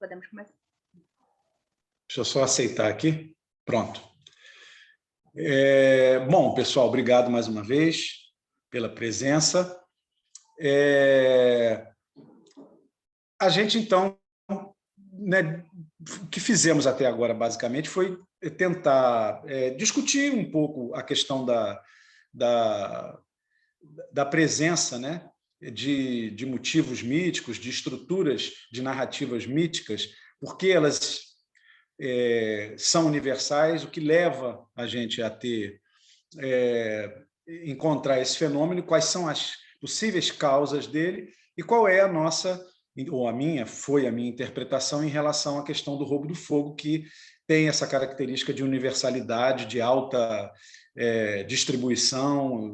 Podemos começar. Deixa eu só aceitar aqui. Pronto. Bom, pessoal, obrigado mais uma vez pela presença. A gente, então, né, o que fizemos até agora, basicamente, foi tentar discutir um pouco a questão da presença, né, de motivos míticos, de estruturas de narrativas míticas, porque elas são universais, o que leva a gente a encontrar esse fenômeno, quais são as possíveis causas dele e qual é a nossa, ou foi a minha interpretação em relação à questão do roubo do fogo, que tem essa característica de universalidade, de alta distribuição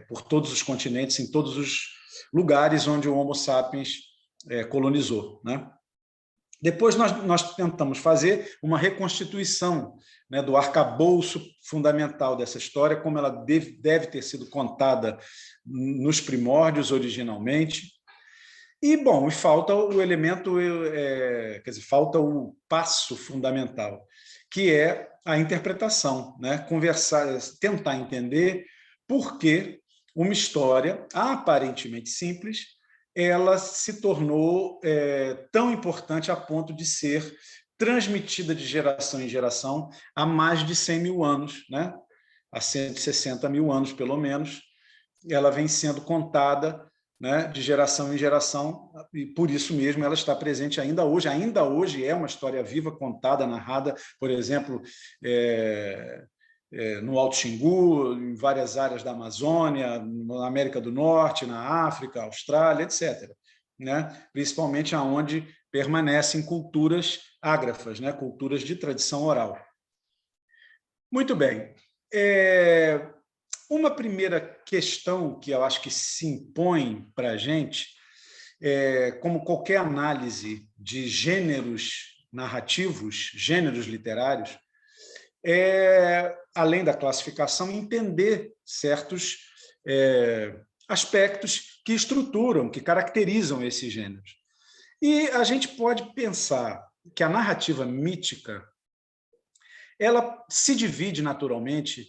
por todos os continentes, em todos os lugares onde o Homo sapiens colonizou, né? Depois nós tentamos fazer uma reconstituição, né, do arcabouço fundamental dessa história, como ela deve ter sido contada nos primórdios originalmente. E, bom, falta o elemento, quer dizer, falta o passo fundamental, que é a interpretação, né? Conversar, tentar entender por que uma história aparentemente simples ela se tornou tão importante a ponto de ser transmitida de geração em geração há mais de 100 mil anos, né? Há 160 mil anos, pelo menos, ela vem sendo contada, né, de geração em geração, e por isso mesmo ela está presente ainda hoje. Ainda hoje é uma história viva, contada, narrada, por exemplo, no Alto Xingu, em várias áreas da Amazônia, na América do Norte, na África, Austrália, etc., né? Principalmente aonde permanecem culturas ágrafas, né? Culturas de tradição oral. Muito bem. Uma primeira questão que eu acho que se impõe para a gente, como qualquer análise de gêneros narrativos, gêneros literários, além da classificação, entender certos aspectos que estruturam, que caracterizam esses gêneros. E a gente pode pensar que a narrativa mítica ela se divide naturalmente,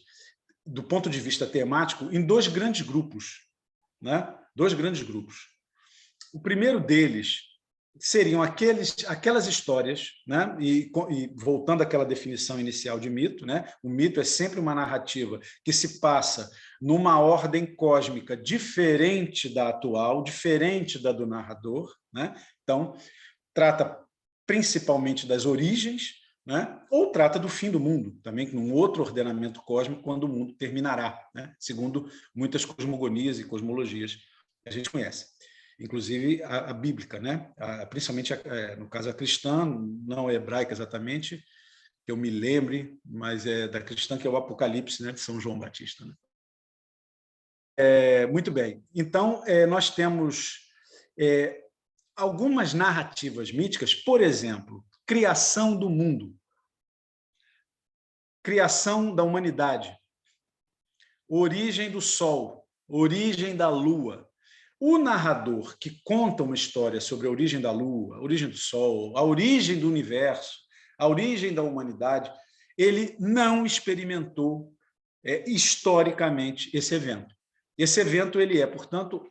do ponto de vista temático, em dois grandes grupos, né? Dois grandes grupos. O primeiro deles seriam aquelas histórias, né? E voltando àquela definição inicial de mito, né? O mito é sempre uma narrativa que se passa numa ordem cósmica diferente da atual, diferente da do narrador, né? Então, trata principalmente das origens, né? Ou trata do fim do mundo, também num outro ordenamento cósmico, quando o mundo terminará, né? Segundo muitas cosmogonias e cosmologias que a gente conhece. Inclusive a bíblica, né? Principalmente, no caso, a cristã, não a hebraica exatamente, que eu me lembre, mas é da cristã, que é o Apocalipse, né? De São João Batista. Né? Muito bem. Então, nós temos algumas narrativas míticas, por exemplo, criação do mundo, criação da humanidade, origem do Sol, origem da Lua. O narrador que conta uma história sobre a origem da Lua, a origem do Sol, a origem do universo, a origem da humanidade, ele não experimentou historicamente esse evento. Esse evento ele é, portanto,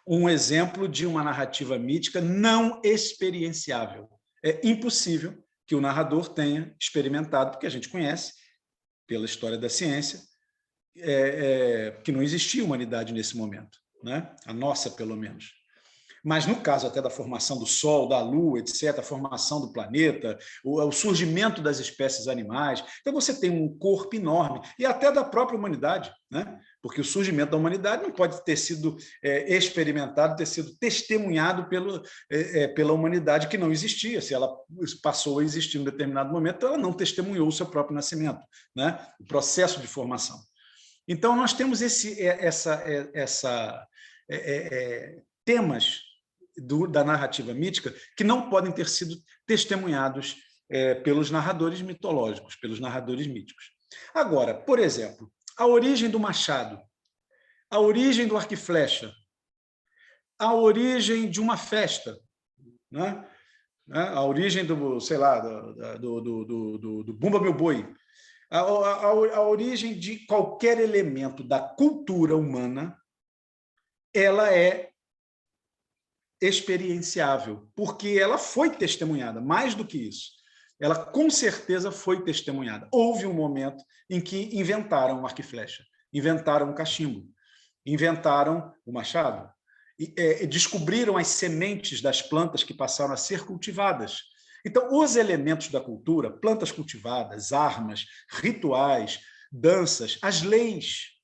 um exemplo de uma narrativa mítica não experienciável. É impossível que o narrador tenha experimentado, porque a gente conhece, pela história da ciência, que não existia humanidade nesse momento, né? A nossa, pelo menos. Mas, no caso até da formação do Sol, da Lua, etc., a formação do planeta, o surgimento das espécies animais, então você tem um corpo enorme, e até da própria humanidade, né? Porque o surgimento da humanidade não pode ter sido experimentado, ter sido testemunhado pela humanidade que não existia. Se ela passou a existir em um determinado momento, ela não testemunhou o seu próprio nascimento, né? O processo de formação. Então, nós temos temas da narrativa mítica que não podem ter sido testemunhados pelos narradores mitológicos, pelos narradores míticos. Agora, por exemplo, a origem do machado, a origem do arco e flecha, a origem de uma festa, né? né? A origem do, sei lá, do Bumba Meu Boi, a origem de qualquer elemento da cultura humana, ela é experienciável, porque ela foi testemunhada, mais do que isso. Ela com certeza foi testemunhada. Houve um momento em que inventaram o arco e flecha, inventaram o cachimbo, inventaram o machado, e descobriram as sementes das plantas que passaram a ser cultivadas. Então, os elementos da cultura, plantas cultivadas, armas, rituais, danças, as leis,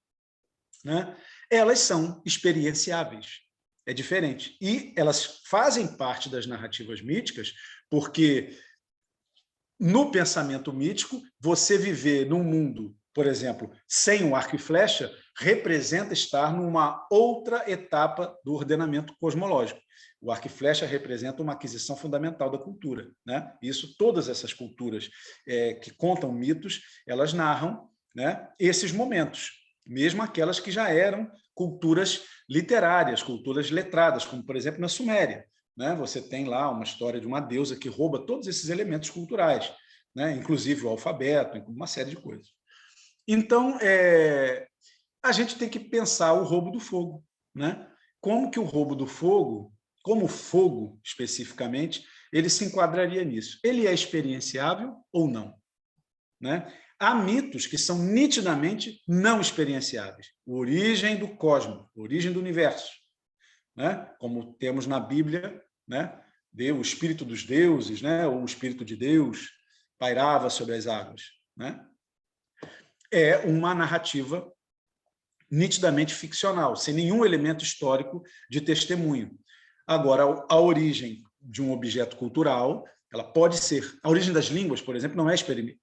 né, elas são experienciáveis. É diferente. E elas fazem parte das narrativas míticas, porque no pensamento mítico, você viver num mundo, por exemplo, sem um arco e flecha, representa estar numa outra etapa do ordenamento cosmológico. O arco e flecha representa uma aquisição fundamental da cultura, né? Isso, todas essas culturas que contam mitos, elas narram, né, esses momentos, mesmo aquelas que já eram culturas literárias, culturas letradas, como, por exemplo, na Suméria, né? Você tem lá uma história de uma deusa que rouba todos esses elementos culturais, né? Inclusive o alfabeto, uma série de coisas. Então, a gente tem que pensar o roubo do fogo, né? Como que o roubo do fogo, como o fogo especificamente, ele se enquadraria nisso? Ele é experienciável ou não, né? Há mitos que são nitidamente não experienciáveis. A origem do cosmos, a origem do universo, né? Como temos na Bíblia, né? O espírito dos deuses, né? Ou o espírito de Deus pairava sobre as águas, né? É uma narrativa nitidamente ficcional, sem nenhum elemento histórico de testemunho. Agora, a origem de um objeto cultural, ela pode ser... A origem das línguas, por exemplo, não é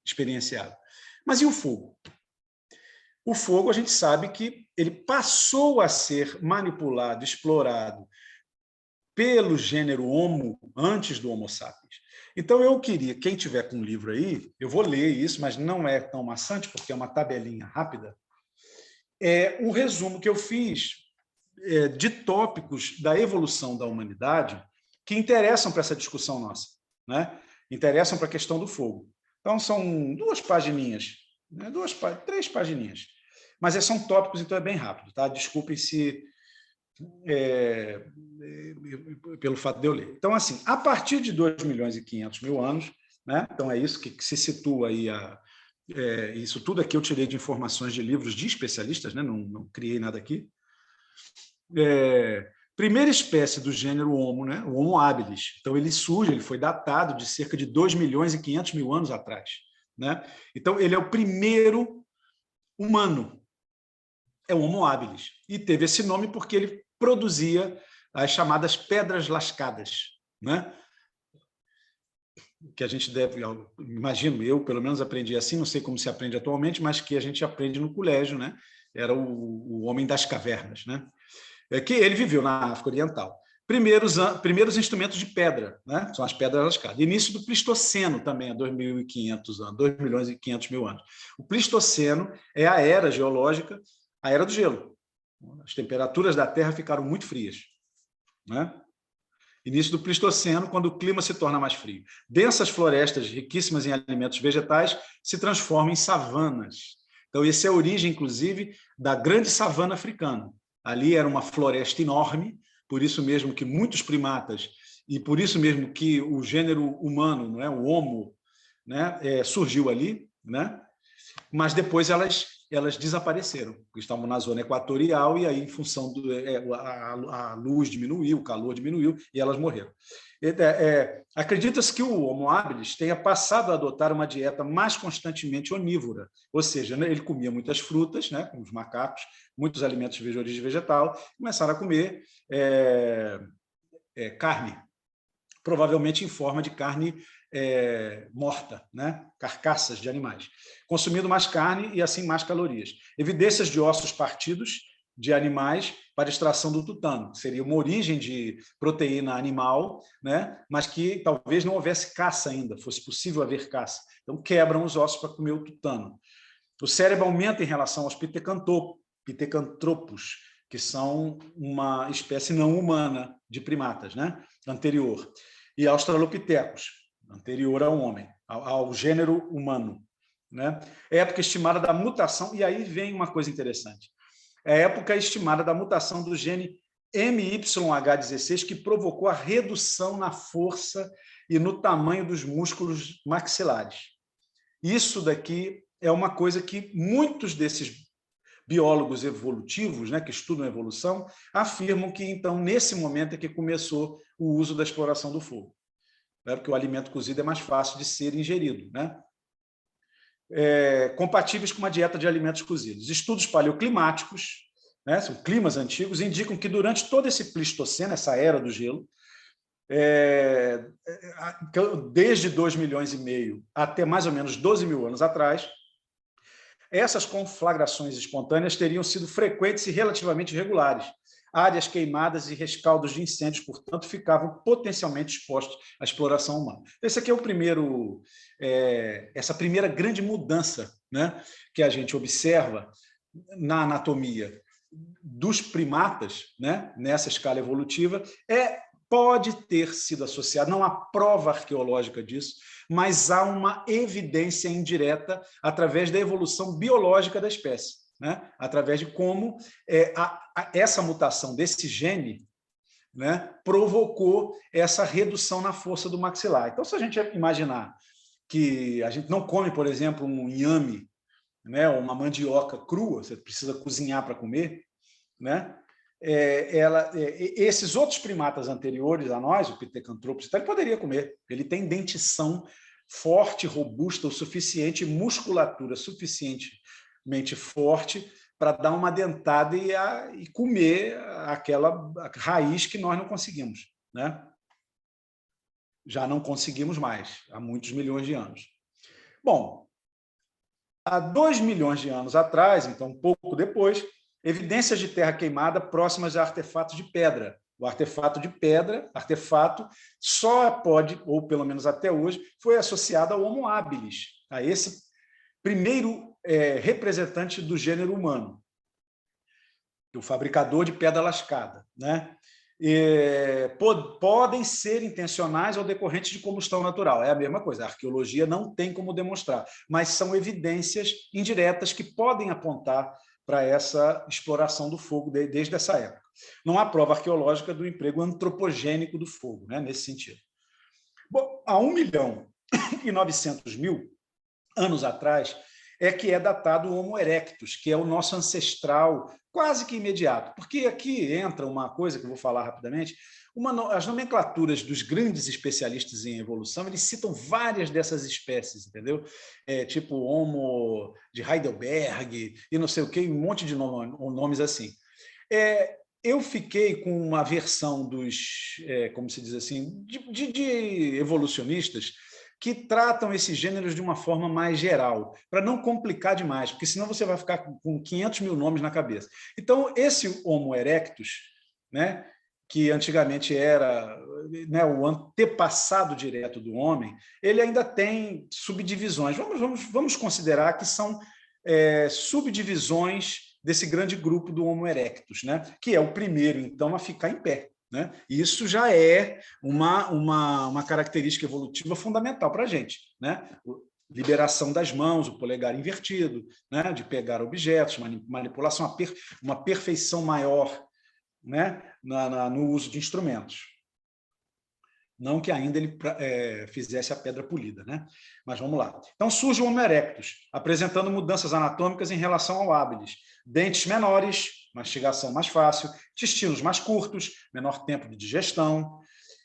experienciável. Mas e o fogo? O fogo, a gente sabe que ele passou a ser manipulado, explorado pelo gênero Homo antes do Homo sapiens. Então, eu queria, quem tiver com um livro aí, eu vou ler isso, mas não é tão maçante, porque é uma tabelinha rápida, um resumo que eu fiz de tópicos da evolução da humanidade que interessam para essa discussão nossa, né? Interessam para a questão do fogo. Então, são 2 pagininhas, né? 3 pagininhas. Mas são tópicos, então é bem rápido, tá? Desculpem se... pelo fato de eu ler. Então, assim, a partir de 2.500.000 anos, né? Então é isso que se situa aí isso tudo aqui eu tirei de informações de livros de especialistas, né? Não criei nada aqui. Primeira espécie do gênero Homo, né? O Homo habilis. Então ele surge, ele foi datado de cerca de 2.500.000 anos atrás, né? Então ele é o primeiro humano, é o Homo habilis, e teve esse nome porque ele produzia as chamadas pedras lascadas, né? Que a gente deve, imagino, eu pelo menos aprendi assim, não sei como se aprende atualmente, mas que a gente aprende no colégio, né? Era o homem das cavernas, né? Que ele viveu na África Oriental. Primeiros instrumentos de pedra, né? São as pedras lascadas. Início do Pleistoceno também, há 2.500 anos, 2.500.000 anos. O Pleistoceno é a era geológica, a era do gelo. As temperaturas da Terra ficaram muito frias, né? Início do Pleistoceno, quando o clima se torna mais frio. Densas florestas riquíssimas em alimentos vegetais se transformam em savanas. Então, essa é a origem, inclusive, da grande savana africana. Ali era uma floresta enorme, por isso mesmo que muitos primatas, e por isso mesmo que o gênero humano, não é, o Homo, né, surgiu ali, né? Mas depois elas desapareceram, porque estavam na zona equatorial e aí, em função a luz diminuiu, o calor diminuiu e elas morreram. Acredita-se que o Homo habilis tenha passado a adotar uma dieta mais constantemente onívora, ou seja, né, ele comia muitas frutas, né, como os macacos, muitos alimentos de origem vegetal, começaram a comer carne, provavelmente em forma de carne morta, né? Carcaças de animais, consumindo mais carne e assim mais calorias. Evidências de ossos partidos de animais para extração do tutano, que seria uma origem de proteína animal, né? Mas que talvez não houvesse caça ainda, fosse possível haver caça. Então quebram os ossos para comer o tutano. O cérebro aumenta em relação aos pitecantropos, que são uma espécie não humana de primatas, né? Anterior. e australopitecos, anterior ao homem, ao gênero humano, né? Época estimada da mutação, e aí vem uma coisa interessante. É a época estimada da mutação do gene MYH16, que provocou a redução na força e no tamanho dos músculos maxilares. Isso daqui é uma coisa que muitos desses biólogos evolutivos, né, que estudam a evolução, afirmam que, então, nesse momento é que começou o uso da exploração do fogo, né, porque o alimento cozido é mais fácil de ser ingerido, né? Compatíveis com uma dieta de alimentos cozidos. Estudos paleoclimáticos, né, são climas antigos, indicam que durante todo esse Pleistoceno, essa era do gelo, desde 2,5 milhões até mais ou menos 12 mil anos atrás, essas conflagrações espontâneas teriam sido frequentes e relativamente regulares. Áreas queimadas e rescaldos de incêndios, portanto, ficavam potencialmente expostos à exploração humana. Esse aqui é essa primeira grande mudança, né, que a gente observa na anatomia dos primatas, né, nessa escala evolutiva, pode ter sido associado, não há prova arqueológica disso, mas há uma evidência indireta através da evolução biológica da espécie, né? Através de como essa mutação desse gene, né, provocou essa redução na força do maxilar. Então, se a gente imaginar que a gente não come, por exemplo, um inhame, né, ou uma mandioca crua, você precisa cozinhar para comer, né? Esses outros primatas anteriores a nós, o Pithecanthropus, ele poderia comer. Ele tem dentição forte, robusta o suficiente, musculatura suficientemente forte para dar uma dentada e comer aquela raiz que nós não conseguimos, né? Já não conseguimos mais, há muitos milhões de anos. Bom, há 2 milhões de anos atrás, então um pouco depois, evidências de terra queimada próximas a artefatos de pedra. O artefato de pedra, só pode, ou pelo menos até hoje, foi associado ao Homo habilis, a esse primeiro representante do gênero humano, o fabricador de pedra lascada, né? Podem ser intencionais ou decorrentes de combustão natural. É a mesma coisa, a arqueologia não tem como demonstrar, mas são evidências indiretas que podem apontar para essa exploração do fogo desde essa época. Não há prova arqueológica do emprego antropogênico do fogo, né, nesse sentido. Bom, há 1.900.000 anos atrás que é datado o Homo erectus, que é o nosso ancestral quase que imediato. Porque aqui entra uma coisa que eu vou falar rapidamente, as nomenclaturas dos grandes especialistas em evolução, eles citam várias dessas espécies, entendeu? Tipo Homo de Heidelberg e não sei o quê, um monte de nomes assim. Eu fiquei com uma versão dos, como se diz assim, de evolucionistas que tratam esses gêneros de uma forma mais geral, para não complicar demais, porque senão você vai ficar com 500 mil nomes na cabeça. Então, esse Homo erectus, né, que antigamente era, né, o antepassado direto do homem, ele ainda tem subdivisões. Vamos considerar que são subdivisões desse grande grupo do Homo erectus, né, que é o primeiro, então, a ficar em pé. Né? Isso já é uma característica evolutiva fundamental para a gente. Né? Liberação das mãos, o polegar invertido, né? De pegar objetos, manipulação, uma perfeição maior, né? No uso de instrumentos. Não que ainda ele fizesse a pedra polida, né? Mas vamos lá. Então surge o Homo erectus, apresentando mudanças anatômicas em relação ao habilis. Dentes menores, mastigação mais fácil, intestinos mais curtos, menor tempo de digestão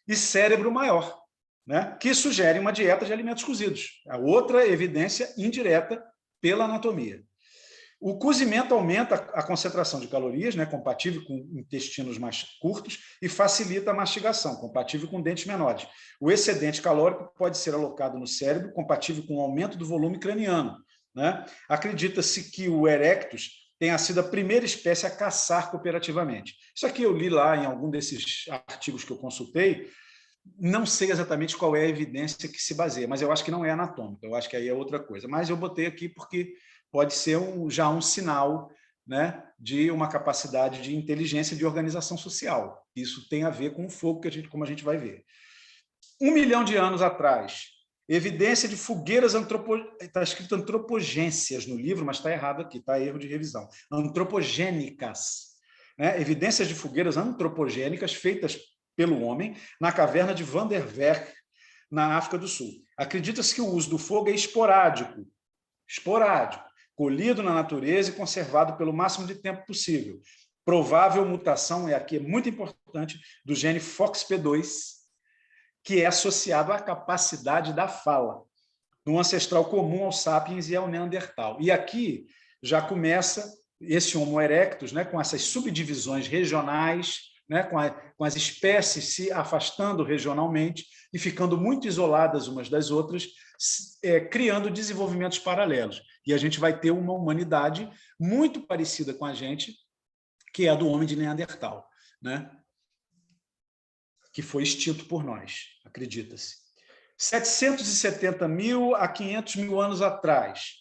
e cérebro maior, né? Que sugere uma dieta de alimentos cozidos. A outra evidência indireta pela anatomia. O cozimento aumenta a concentração de calorias, né, compatível com intestinos mais curtos, e facilita a mastigação, compatível com dentes menores. O excedente calórico pode ser alocado no cérebro, compatível com o aumento do volume craniano. Né? Acredita-se que o erectus tenha sido a primeira espécie a caçar cooperativamente. Isso aqui eu li lá em algum desses artigos que eu consultei, não sei exatamente qual é a evidência que se baseia, mas eu acho que não é anatômica, eu acho que aí é outra coisa. Mas eu botei aqui porque pode ser já um sinal, né, de uma capacidade de inteligência e de organização social. Isso tem a ver com o fogo, como a gente vai ver. 1 milhão de anos atrás. Evidência de fogueiras está escrito antropogências no livro, mas está errado aqui, está erro de revisão. Antropogênicas. Né? Evidências de fogueiras antropogênicas feitas pelo homem na caverna de Van der Werf, na África do Sul. Acredita-se que o uso do fogo é esporádico, colhido na natureza e conservado pelo máximo de tempo possível. Provável mutação, aqui é muito importante, do gene FOXP2, que é associado à capacidade da fala, no ancestral comum aos sapiens e ao Neandertal. E aqui já começa esse Homo erectus, né, com essas subdivisões regionais, né, com as espécies se afastando regionalmente e ficando muito isoladas umas das outras, criando desenvolvimentos paralelos. E a gente vai ter uma humanidade muito parecida com a gente, que é a do homem de Neandertal, né? Que foi extinto por nós, acredita-se. 770 mil a 500 mil anos atrás,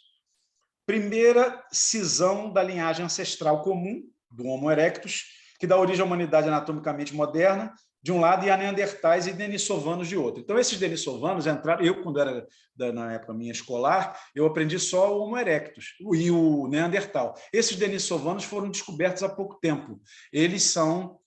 primeira cisão da linhagem ancestral comum do Homo erectus, que dá origem à humanidade anatomicamente moderna, de um lado, e a neandertais e denisovanos de outro. Então, esses denisovanos entraram... Eu, quando era na época minha escolar, eu aprendi só o Homo erectus e o neandertal. Esses denisovanos foram descobertos há pouco tempo. Eles são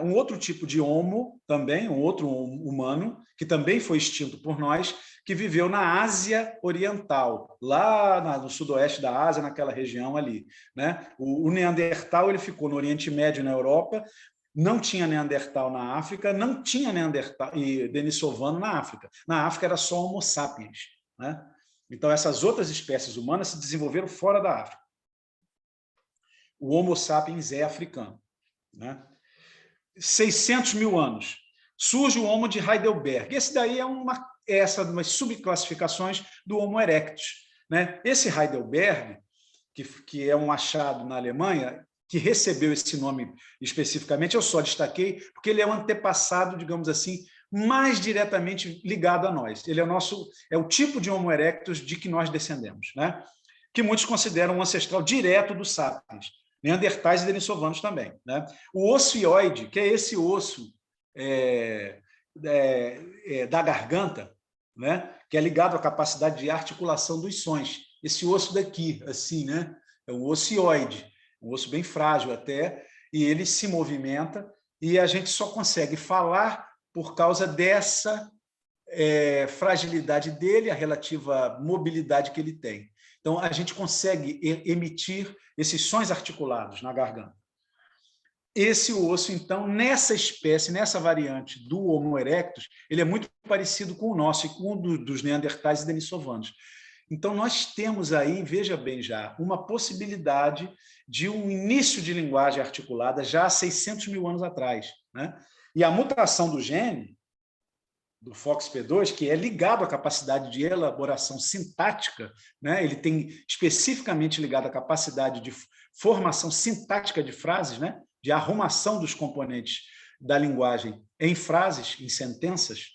um outro tipo de homo, também, um outro humano, que também foi extinto por nós, que viveu na Ásia Oriental, lá no sudoeste da Ásia, naquela região ali, né? O Neandertal ele ficou no Oriente Médio, na Europa, não tinha Neandertal na África, não tinha Neandertal e denisovano na África. Na África era só Homo sapiens, né? Então, essas outras espécies humanas se desenvolveram fora da África. O Homo sapiens é africano, né? 600 mil anos. Surge o Homo de Heidelberg. Esse daí é umas subclassificações do Homo erectus, né? Esse Heidelberg, que é um achado na Alemanha, que recebeu esse nome especificamente, eu só destaquei porque ele é um antepassado, digamos assim, mais diretamente ligado a nós. Ele é o tipo de Homo erectus de que nós descendemos, né? Que muitos consideram um ancestral direto dos sapiens, neandertais e denisovanos também, né? O ossioide, que é esse osso da garganta, né? Que é ligado à capacidade de articulação dos sons. Esse osso daqui, assim, né? É o ossioide, um osso bem frágil até, e ele se movimenta, e a gente só consegue falar por causa dessa fragilidade dele, a relativa mobilidade que ele tem. Então, a gente consegue emitir esses sons articulados na garganta. Esse osso, então, nessa espécie, nessa variante do Homo erectus, ele é muito parecido com o nosso e com o dos neandertais e denisovanos. Então, nós temos aí, veja bem já, uma possibilidade de um início de linguagem articulada já há 600 mil anos atrás, né? E a mutação do gene, do FOXP2, que é ligado à capacidade de elaboração sintática, né? Ele tem especificamente ligado à capacidade de formação sintática de frases, né? De arrumação dos componentes da linguagem em frases, em sentenças,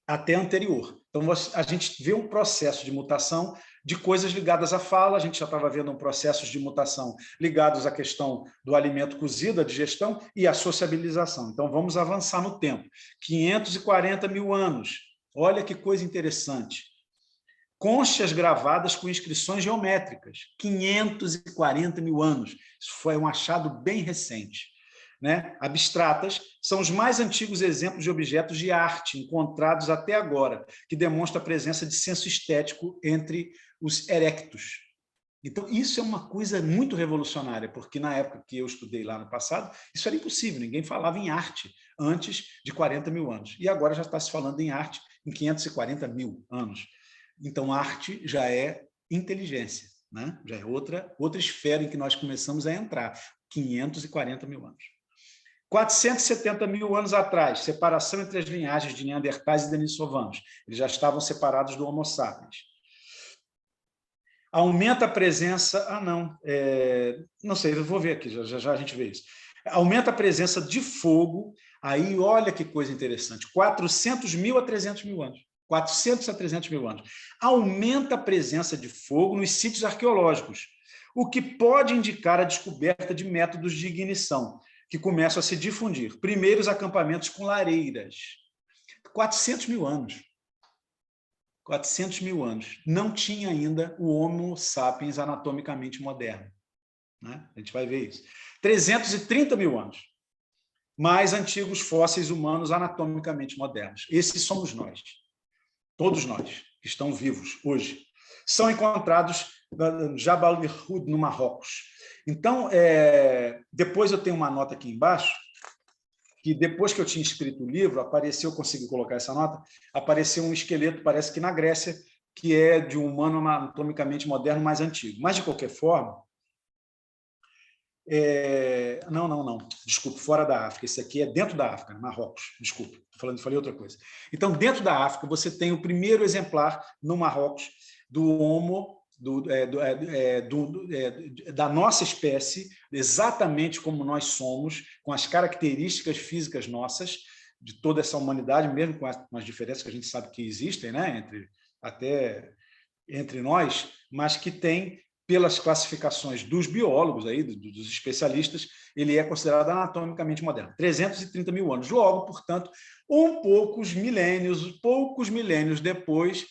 até anterior. Então, a gente vê um processo de mutação de coisas ligadas à fala, a gente já estava vendo um processo de mutação ligados à questão do alimento cozido, a digestão e a sociabilização. Então, vamos avançar no tempo. 540 mil anos. Olha que coisa interessante. Conchas gravadas com inscrições geométricas. 540 mil anos. Isso foi um achado bem recente. Né? Abstratas, são os mais antigos exemplos de objetos de arte encontrados até agora, que demonstram a presença de senso estético entre os erectus. Então, isso é uma coisa muito revolucionária, porque na época que eu estudei lá no passado, isso era impossível, ninguém falava em arte antes de 40 mil anos. E agora já está se falando em arte em 540 mil anos. Então, arte já é inteligência, né? Já é outra esfera em que nós começamos a entrar, 540 mil anos. 470 mil anos atrás, separação entre as linhagens de neandertais e denisovanos. Eles já estavam separados do Homo sapiens. Aumenta a presença... não sei, eu vou ver aqui, já a gente vê isso. Aumenta a presença de fogo, aí olha que coisa interessante, 400 mil a 300 mil anos. 400 a 300 mil anos. Aumenta a presença de fogo nos sítios arqueológicos, o que pode indicar a descoberta de métodos de ignição, que começam a se difundir. Primeiros acampamentos com lareiras. 400 mil anos. 400 mil anos. Não tinha ainda o Homo sapiens anatomicamente moderno, né? A gente vai ver isso. 330 mil anos. Mais antigos fósseis humanos anatomicamente modernos. Esses somos nós. Todos nós que estão vivos hoje. São encontrados no Jabal al-Hud, no Marrocos. Então, depois eu tenho uma nota aqui embaixo, que depois que eu tinha escrito o livro, apareceu, eu consegui colocar essa nota, apareceu um esqueleto, parece que na Grécia, que é de um humano anatomicamente moderno mais antigo. Mas, de qualquer forma, não, desculpa, fora da África. Esse aqui é dentro da África, Marrocos, desculpa, falei outra coisa. Então, dentro da África, você tem o primeiro exemplar no Marrocos do Homo, da nossa espécie, exatamente como nós somos, com as características físicas nossas, de toda essa humanidade, mesmo com as diferenças que a gente sabe que existem, né, entre nós, mas que tem, pelas classificações dos biólogos, aí, dos especialistas, ele é considerado anatomicamente moderno. 330 mil anos. Logo, portanto, poucos milênios depois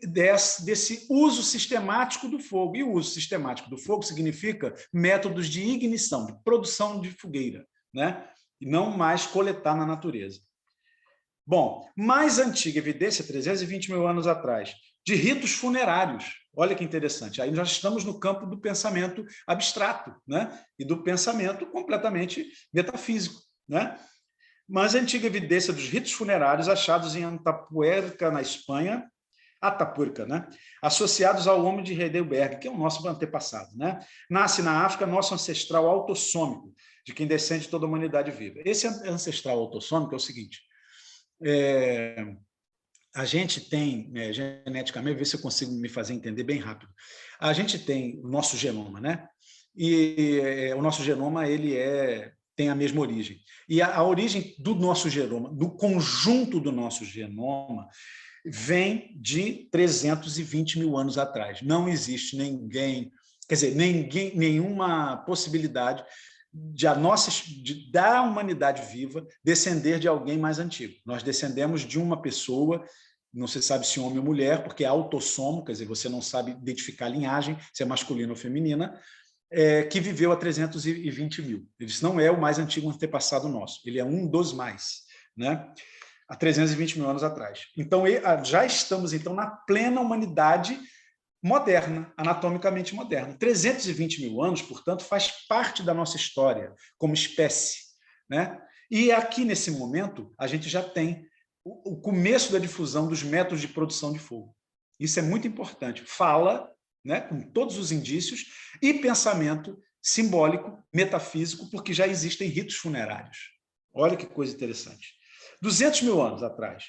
desse uso sistemático do fogo. E o uso sistemático do fogo significa métodos de ignição, de produção de fogueira, né? E não mais coletar na natureza. Bom, mais antiga evidência, 320 mil anos atrás, de ritos funerários. Olha que interessante. Aí nós estamos no campo do pensamento abstrato, né? E do pensamento completamente metafísico, né? Mas a antiga evidência dos ritos funerários achados em Atapuerca, na Espanha, né? Associados ao homem de Heidelberg, que é o nosso antepassado, né? Nasce na África nosso ancestral autossômico, de quem descende toda a humanidade viva. Esse ancestral autossômico é o seguinte: a gente tem, geneticamente, ver se eu consigo me fazer entender bem rápido. A gente tem o nosso genoma, né? E o nosso genoma tem a mesma origem. E a origem do nosso genoma, do conjunto do nosso genoma, vem de 320 mil anos atrás. Não existe nenhuma possibilidade da humanidade viva descender de alguém mais antigo. Nós descendemos de uma pessoa, não se sabe se homem ou mulher, porque é autossomo, quer dizer, você não sabe identificar a linhagem, se é masculina ou feminina, que viveu há 320 mil. Ele não é o mais antigo antepassado nosso, ele é um dos mais, né? Há 320 mil anos atrás. Então, já estamos então na plena humanidade moderna, anatomicamente moderna. 320 mil anos, portanto, faz parte da nossa história como espécie, né? E aqui, nesse momento, a gente já tem o começo da difusão dos métodos de produção de fogo. Isso é muito importante. Fala, né, com todos os indícios, e pensamento simbólico, metafísico, porque já existem ritos funerários. Olha que coisa interessante. 200 mil anos atrás,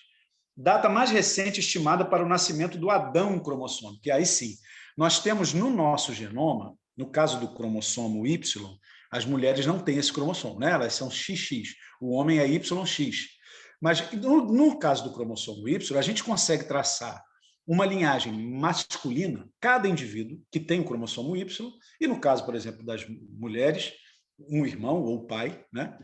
data mais recente estimada para o nascimento do Adão cromossômico, que aí sim, nós temos no nosso genoma, no caso do cromossomo Y, as mulheres não têm esse cromossomo, né? Elas são XX, o homem é YX. Mas no caso do cromossomo Y, a gente consegue traçar uma linhagem masculina, cada indivíduo que tem o cromossomo Y, e no caso, por exemplo, das mulheres, um irmão ou pai, né?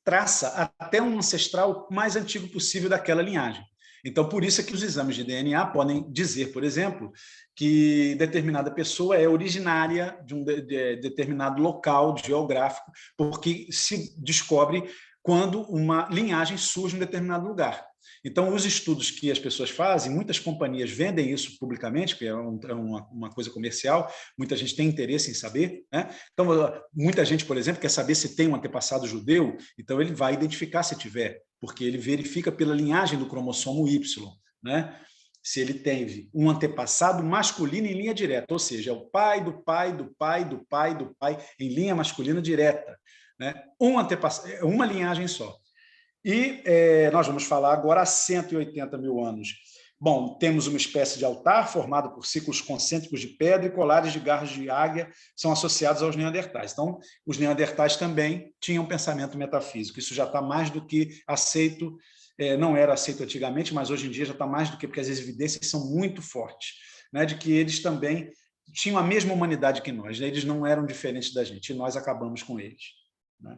Traça até um ancestral mais antigo possível daquela linhagem. Então, por isso é que os exames de DNA podem dizer, por exemplo, que determinada pessoa é originária de um determinado local geográfico, porque se descobre quando uma linhagem surge em um determinado lugar. Então, os estudos que as pessoas fazem, muitas companhias vendem isso publicamente, porque é uma coisa comercial, muita gente tem interesse em saber, né? Então, muita gente, por exemplo, quer saber se tem um antepassado judeu, então ele vai identificar se tiver, porque ele verifica pela linhagem do cromossomo Y, né? Se ele teve um antepassado masculino em linha direta, ou seja, é o pai do pai do pai do pai do pai em linha masculina direta, né? Uma linhagem só. E nós vamos falar agora há 180 mil anos. Bom, temos uma espécie de altar formado por círculos concêntricos de pedra e colares de garras de águia são associados aos neandertais. Então, os neandertais também tinham pensamento metafísico. Isso já está mais do que aceito, não era aceito antigamente, mas hoje em dia já está mais do que, porque as evidências são muito fortes, né, de que eles também tinham a mesma humanidade que nós, né? Eles não eram diferentes da gente, e nós acabamos com eles, né?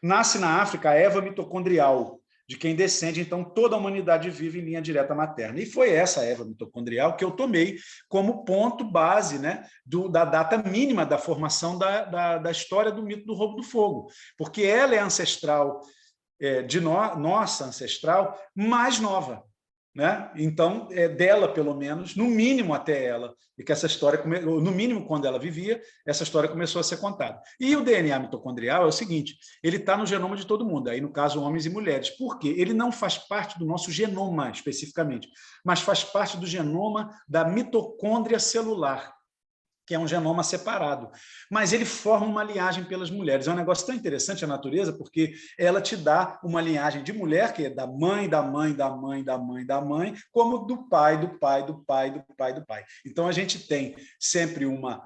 Nasce na África a Eva mitocondrial, de quem descende, então, toda a humanidade vive em linha direta materna. E foi essa Eva mitocondrial que eu tomei como ponto base, né, da data mínima da formação da história do mito do roubo do fogo, porque ela é ancestral, nossa ancestral mais nova. Né? Então, dela, pelo menos, no mínimo até ela, e que essa história, no mínimo quando ela vivia, essa história começou a ser contada. E o DNA mitocondrial é o seguinte, ele está no genoma de todo mundo, aí no caso homens e mulheres. Por quê? Ele não faz parte do nosso genoma, especificamente, mas faz parte do genoma da mitocôndria celular, que é um genoma separado. Mas ele forma uma linhagem pelas mulheres. É um negócio tão interessante a natureza, porque ela te dá uma linhagem de mulher, que é da mãe, da mãe, da mãe, da mãe, da mãe, como do pai, do pai, do pai, do pai, do pai. Então, a gente tem sempre uma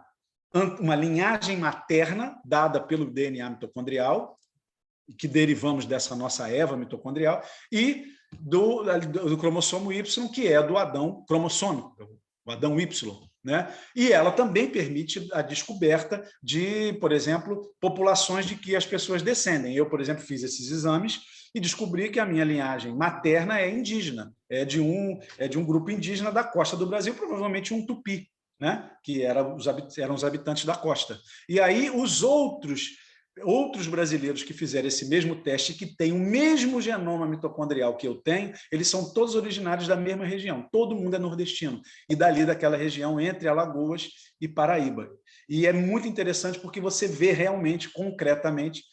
linhagem materna dada pelo DNA mitocondrial, que derivamos dessa nossa Eva mitocondrial, e do cromossomo Y, que é do Adão cromossômico, o Adão Y. Né? E ela também permite a descoberta de, por exemplo, populações de que as pessoas descendem. Eu, por exemplo, fiz esses exames e descobri que a minha linhagem materna é indígena, é de um grupo indígena da costa do Brasil, provavelmente um tupi, né? Que eram os habitantes da costa. E aí os outros brasileiros que fizeram esse mesmo teste, que têm o mesmo genoma mitocondrial que eu tenho, eles são todos originários da mesma região. Todo mundo é nordestino. E dali daquela região entre Alagoas e Paraíba. E é muito interessante porque você vê realmente, concretamente,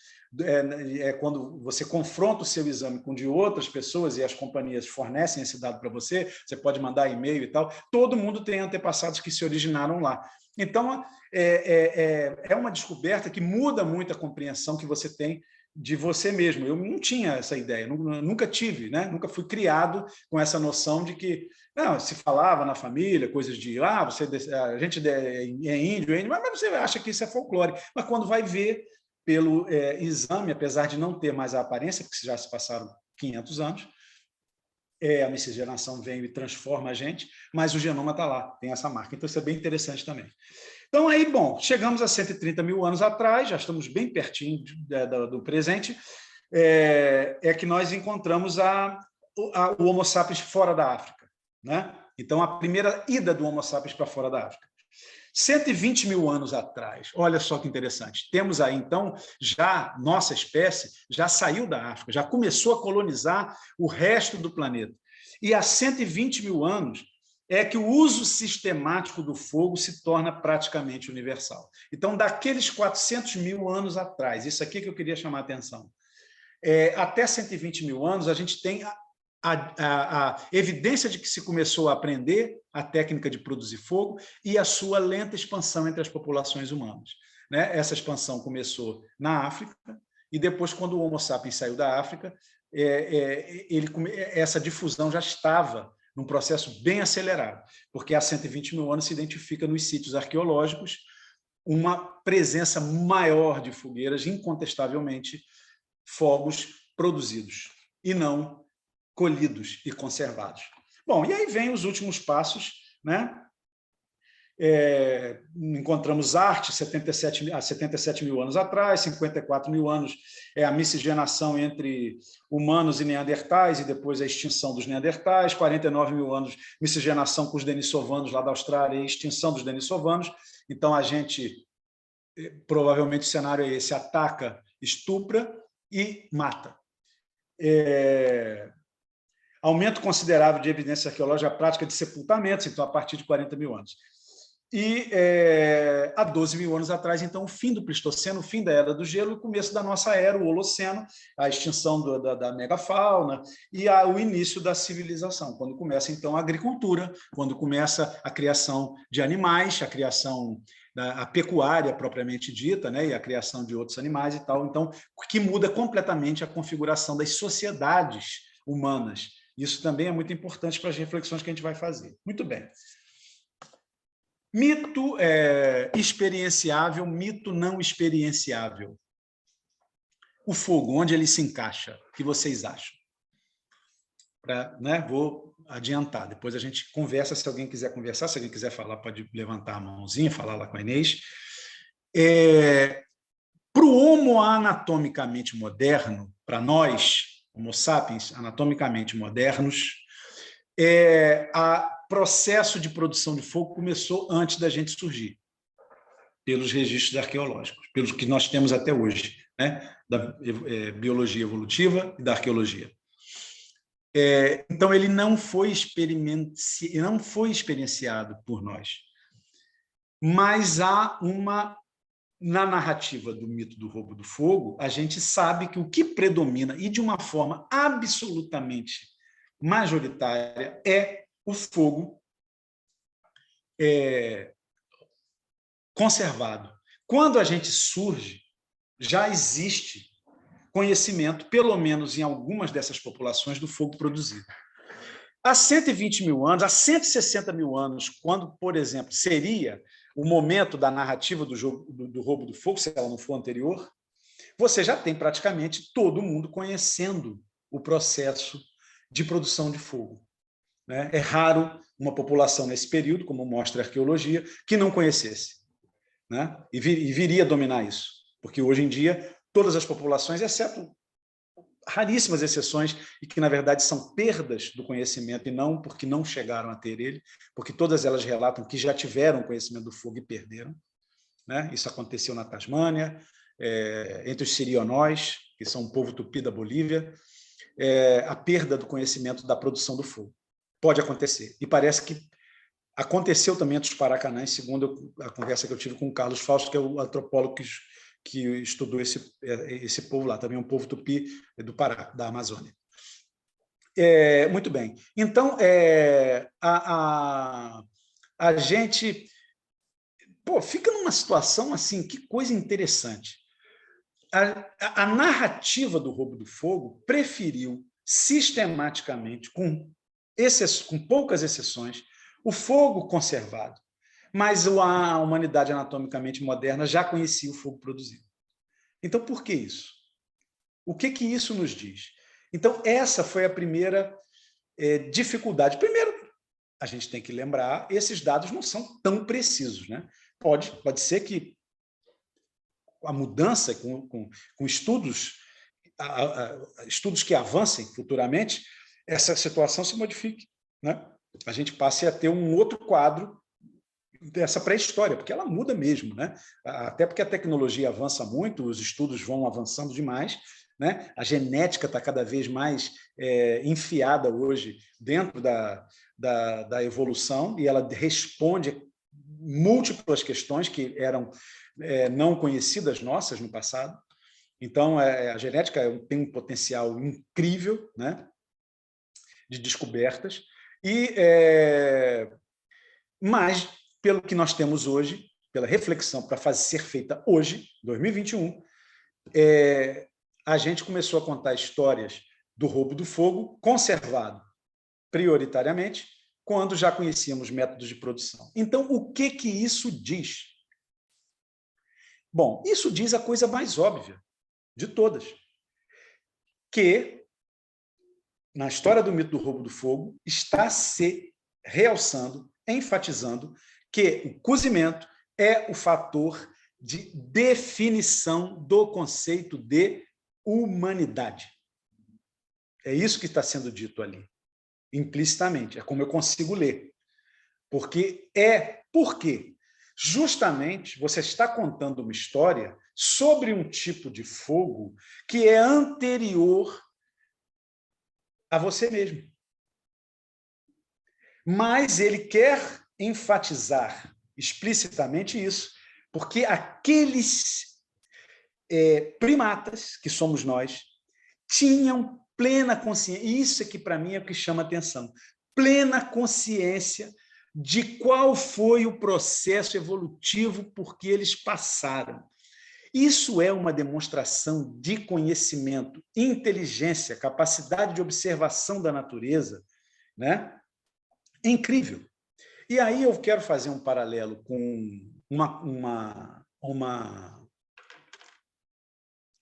quando você confronta o seu exame com de outras pessoas e as companhias fornecem esse dado para você, você pode mandar e-mail e tal, todo mundo tem antepassados que se originaram lá. Então, é uma descoberta que muda muito a compreensão que você tem de você mesmo. Eu não tinha essa ideia, nunca tive, né? Nunca fui criado com essa noção de que não, se falava na família, coisas de a gente é índio, mas você acha que isso é folclore. Mas quando vai ver pelo exame, apesar de não ter mais a aparência, porque já se passaram 500 anos, a miscigenação vem e transforma a gente, mas o genoma está lá, tem essa marca. Então, isso é bem interessante também. Então, aí, bom, chegamos a 130 mil anos atrás, já estamos bem pertinho do presente, que nós encontramos o Homo sapiens fora da África. Né? Então, a primeira ida do Homo sapiens para fora da África. 120 mil anos atrás, olha só que interessante, temos aí, então, já nossa espécie já saiu da África, já começou a colonizar o resto do planeta. E há 120 mil anos é que o uso sistemático do fogo se torna praticamente universal. Então, daqueles 400 mil anos atrás, isso aqui que eu queria chamar a atenção, até 120 mil anos, a gente tem a evidência de que se começou a aprender a técnica de produzir fogo e a sua lenta expansão entre as populações humanas. Né? Essa expansão começou na África e depois, quando o Homo sapiens saiu da África, essa difusão já estava num processo bem acelerado, porque há 120 mil anos se identifica nos sítios arqueológicos uma presença maior de fogueiras, incontestavelmente fogos produzidos, e não colhidos e conservados. Bom, e aí vem os últimos passos, né? Encontramos arte há 77 mil anos atrás, 54 mil anos é a miscigenação entre humanos e neandertais, e depois a extinção dos neandertais, 49 mil anos miscigenação com os denisovanos lá da Austrália e extinção dos denisovanos. Então, a gente, provavelmente o cenário é esse, ataca, estupra e mata. Aumento considerável de evidência arqueológica, a prática de sepultamentos, então, a partir de 40 mil anos. E há 12 mil anos atrás, então, o fim do Pleistoceno, o fim da Era do Gelo, o começo da nossa era, o Holoceno, a extinção da megafauna e o início da civilização, quando começa, então, a agricultura, quando começa a criação de animais, a criação a pecuária propriamente dita, né, e a criação de outros animais e tal, então, que muda completamente a configuração das sociedades humanas. Isso também é muito importante para as reflexões que a gente vai fazer. Muito bem. Mito experienciável, mito não experienciável. O fogo, onde ele se encaixa? O que vocês acham? Vou adiantar, depois a gente conversa, se alguém quiser conversar, se alguém quiser falar, pode levantar a mãozinha, falar lá com a Inês. Para o homo anatomicamente moderno, para nós, Homo sapiens, anatomicamente modernos, o processo de produção de fogo começou antes da gente surgir, pelos registros arqueológicos, pelos que nós temos até hoje, né? Da biologia evolutiva e da arqueologia. Então, ele não foi experienciado por nós. Mas há na narrativa do mito do roubo do fogo, a gente sabe que o que predomina, e de uma forma absolutamente majoritária, é o fogo conservado. Quando a gente surge, já existe conhecimento, pelo menos em algumas dessas populações, do fogo produzido. Há 120 mil anos, há 160 mil anos, quando, por exemplo, seria o momento da narrativa do roubo do fogo, se ela não for anterior, você já tem praticamente todo mundo conhecendo o processo de produção de fogo. Né? É raro uma população nesse período, como mostra a arqueologia, que não conhecesse. Né? E viria a dominar isso. Porque hoje em dia, todas as populações, exceto raríssimas exceções, e que, na verdade, são perdas do conhecimento, e não porque não chegaram a ter ele, porque todas elas relatam que já tiveram conhecimento do fogo e perderam. Né? Isso aconteceu na Tasmânia, entre os sirionóis, que são um povo tupi da Bolívia, a perda do conhecimento da produção do fogo. Pode acontecer. E parece que aconteceu também entre os Paracanãs, segundo a conversa que eu tive com o Carlos Fausto, que é o antropólogo que estudou esse povo lá, também um povo tupi do Pará, da Amazônia. Muito bem. Então, a gente fica numa situação assim, que coisa interessante. A narrativa do roubo do fogo preferiu sistematicamente, com poucas exceções, o fogo conservado. Mas a humanidade anatomicamente moderna já conhecia o fogo produzido. Então, por que isso? O que isso nos diz? Então, essa foi a primeira dificuldade. Primeiro, a gente tem que lembrar, esses dados não são tão precisos. Né? Pode ser que a mudança com estudos que avancem futuramente, essa situação se modifique. Né? A gente passe a ter um outro quadro dessa pré-história, porque ela muda mesmo. Né? Até porque a tecnologia avança muito, os estudos vão avançando demais, né? A genética está cada vez mais enfiada hoje dentro da evolução, e ela responde múltiplas questões que eram não conhecidas nossas no passado. Então, a genética tem um potencial incrível, né, de descobertas, mas, pelo que nós temos hoje, pela reflexão para ser feita hoje, 2021, a gente começou a contar histórias do roubo do fogo conservado, prioritariamente, quando já conhecíamos métodos de produção. Então, o que isso diz? Bom, isso diz a coisa mais óbvia de todas, que, na história do mito do roubo do fogo, está se realçando, enfatizando, que o cozimento é o fator de definição do conceito de humanidade. É isso que está sendo dito ali, implicitamente, é como eu consigo ler. Por quê? Justamente você está contando uma história sobre um tipo de fogo que é anterior a você mesmo. Mas ele quer enfatizar explicitamente isso, porque aqueles primatas, que somos nós, tinham plena consciência, e isso aqui para mim é o que chama atenção, plena consciência de qual foi o processo evolutivo por que eles passaram. Isso é uma demonstração de conhecimento, inteligência, capacidade de observação da natureza, né? É incrível. E aí eu quero fazer um paralelo com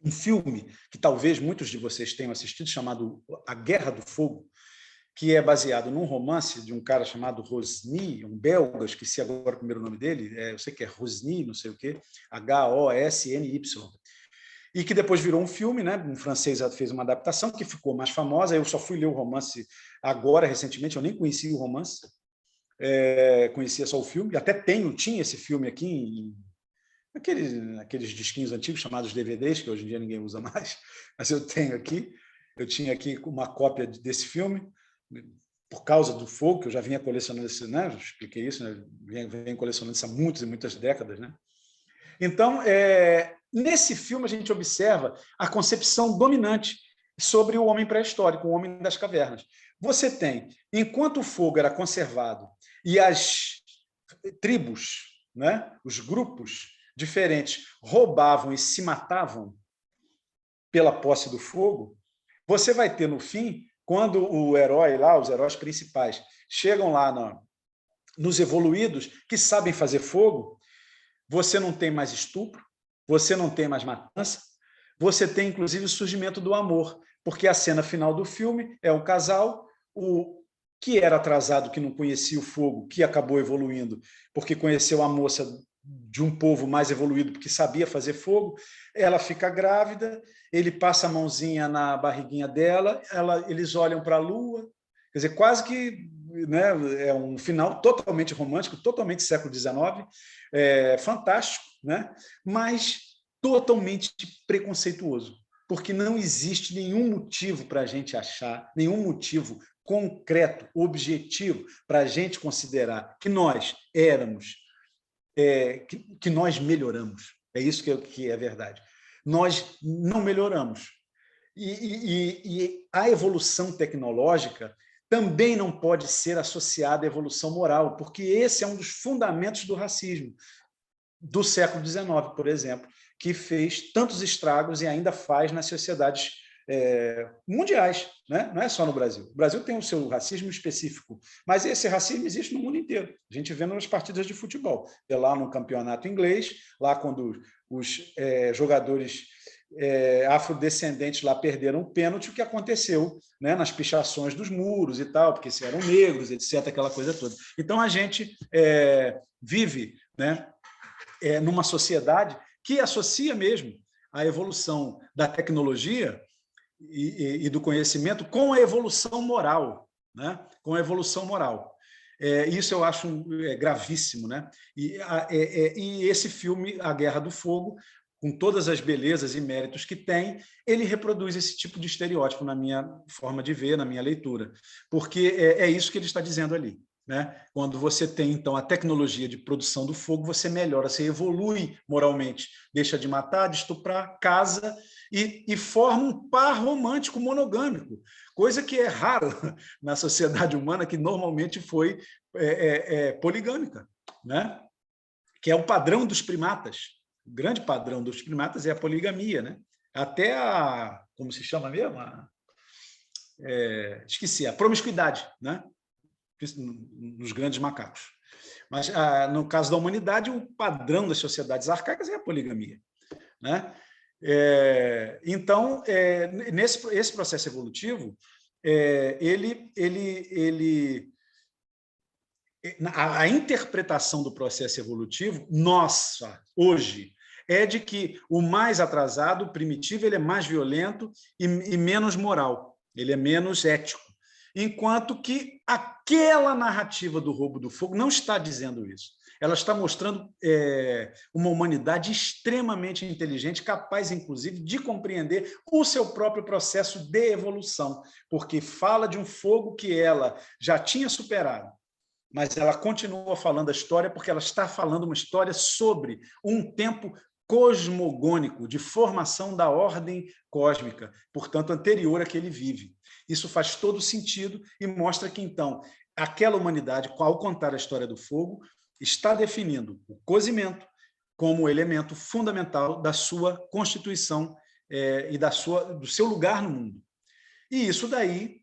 um filme que talvez muitos de vocês tenham assistido, chamado A Guerra do Fogo, que é baseado num romance de um cara chamado Rosny, um belga, esqueci agora o primeiro nome dele, eu sei que é Rosny, não sei o quê, H-O-S-N-Y. e que depois virou um filme, né? Um francês fez uma adaptação que ficou mais famosa. Eu só fui ler o romance agora, recentemente, eu nem conhecia o romance, conhecia só o filme, até tinha esse filme aqui aqueles disquinhos antigos chamados DVDs, que hoje em dia ninguém usa mais, mas eu tinha aqui uma cópia desse filme, por causa do fogo, que eu já vinha colecionando isso, né? Eu expliquei isso, né? Venho colecionando isso há muitas e muitas décadas, né? Então, nesse filme a gente observa a concepção dominante sobre o homem pré-histórico, o homem das cavernas. Você tem, enquanto o fogo era conservado e as tribos, né, os grupos diferentes roubavam e se matavam pela posse do fogo, você vai ter no fim, quando o herói lá, os heróis principais, chegam lá nos evoluídos que sabem fazer fogo, você não tem mais estupro, você não tem mais matança, você tem, inclusive, o surgimento do amor, porque a cena final do filme é o casal, o que era atrasado, que não conhecia o fogo, que acabou evoluindo, porque conheceu a moça de um povo mais evoluído, porque sabia fazer fogo, ela fica grávida, ele passa a mãozinha na barriguinha dela, eles olham para a lua, quer dizer, quase que, né, é um final totalmente romântico, totalmente século XIX, fantástico, né, mas totalmente preconceituoso, porque não existe nenhum motivo para a gente achar, nenhum motivo concreto, objetivo, para a gente considerar que nós éramos, que nós melhoramos. É isso que é verdade. Nós não melhoramos. E a evolução tecnológica também não pode ser associada à evolução moral, porque esse é um dos fundamentos do racismo do século XIX, por exemplo, que fez tantos estragos e ainda faz nas sociedades mundiais, né? Não é só no Brasil. O Brasil tem o seu racismo específico, mas esse racismo existe no mundo inteiro. A gente vê nas partidas de futebol, lá no campeonato inglês, lá quando os jogadores afrodescendentes lá perderam o pênalti, o que aconteceu, né, nas pichações dos muros e tal, porque se eram negros, etc., aquela coisa toda. Então, a gente vive, né, numa sociedade que associa mesmo a evolução da tecnologia e do conhecimento com a evolução moral, né? Com a evolução moral. Isso eu acho gravíssimo, né? E esse filme, A Guerra do Fogo, com todas as belezas e méritos que tem, ele reproduz esse tipo de estereótipo na minha forma de ver, na minha leitura, porque é isso que ele está dizendo ali. Né? Quando você tem, então, a tecnologia de produção do fogo, você melhora, você evolui moralmente, deixa de matar, de estuprar, casa e forma um par romântico monogâmico, coisa que é rara na sociedade humana, que normalmente foi poligâmica, né? Que é o padrão dos primatas. O grande padrão dos primatas é a poligamia, né? Até como se chama mesmo? Esqueci, a promiscuidade, né? Nos grandes macacos. Mas, no caso da humanidade, o padrão das sociedades arcaicas é a poligamia, né? Então, esse processo evolutivo, a interpretação do processo evolutivo, nossa, hoje, é de que o mais atrasado, o primitivo, ele é mais violento e menos moral, ele é menos ético. Enquanto que aquela narrativa do roubo do fogo não está dizendo isso. Ela está mostrando uma humanidade extremamente inteligente, capaz, inclusive, de compreender o seu próprio processo de evolução, porque fala de um fogo que ela já tinha superado, mas ela continua falando a história porque ela está falando uma história sobre um tempo cosmogônico, de formação da ordem cósmica, portanto, anterior a que ele vive. Isso faz todo sentido e mostra que, então, aquela humanidade, ao contar a história do fogo, está definindo o cozimento como elemento fundamental da sua constituição e do seu lugar no mundo. E isso daí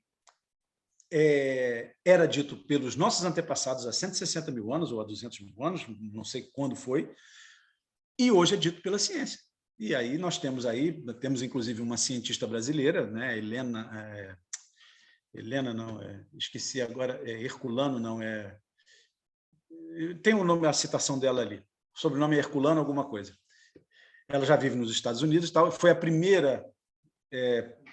era dito pelos nossos antepassados há 160 mil anos ou há 200 mil anos, não sei quando foi, e hoje é dito pela ciência. E aí nós temos inclusive uma cientista brasileira, né, Helena não, esqueci agora, Herculano não, tem um nome, a citação dela ali, o sobrenome é Herculano alguma coisa. ela já vive nos Estados Unidos, tal, foi a primeira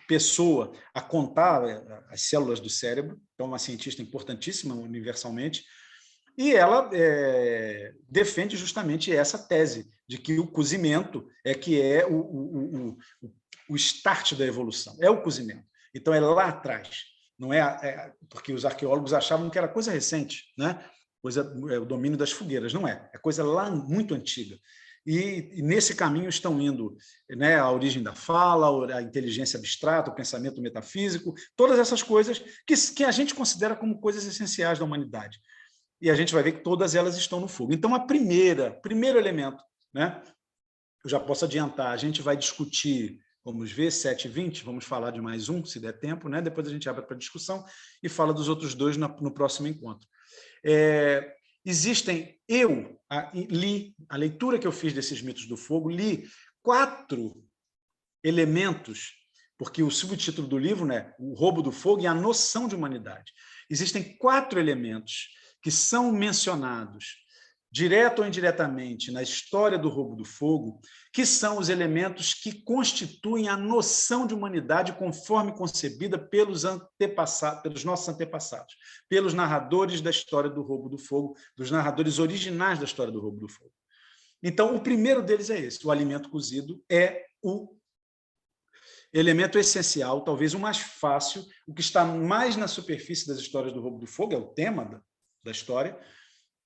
pessoa a contar as células do cérebro, então uma cientista importantíssima universalmente, e ela defende justamente essa tese de que o cozimento é que é o start da evolução, é o cozimento. Então, é lá atrás, não porque os arqueólogos achavam que era coisa recente, né? O domínio das fogueiras, não é coisa lá muito antiga. E nesse caminho estão indo, né, a origem da fala, a inteligência abstrata, o pensamento metafísico, todas essas coisas que a gente considera como coisas essenciais da humanidade. E a gente vai ver que todas elas estão no fogo. Então, primeiro elemento, né, eu já posso adiantar, a gente vai discutir, vamos ver, 7h20, vamos falar de mais um, se der tempo, né? Depois a gente abre para discussão e fala dos outros dois no próximo encontro. Li, a leitura que eu fiz desses mitos do fogo, li 4 elementos, porque o subtítulo do livro, né, O Roubo do Fogo e a Noção de Humanidade. Existem 4 elementos que são mencionados, direto ou indiretamente, na história do roubo do fogo, que são os elementos que constituem a noção de humanidade conforme concebida pelos nossos antepassados, pelos narradores da história do roubo do fogo, dos narradores originais da história do roubo do fogo. Então, o primeiro deles é esse: o alimento cozido é o elemento essencial, talvez o mais fácil, o que está mais na superfície das histórias do roubo do fogo, é o tema da história,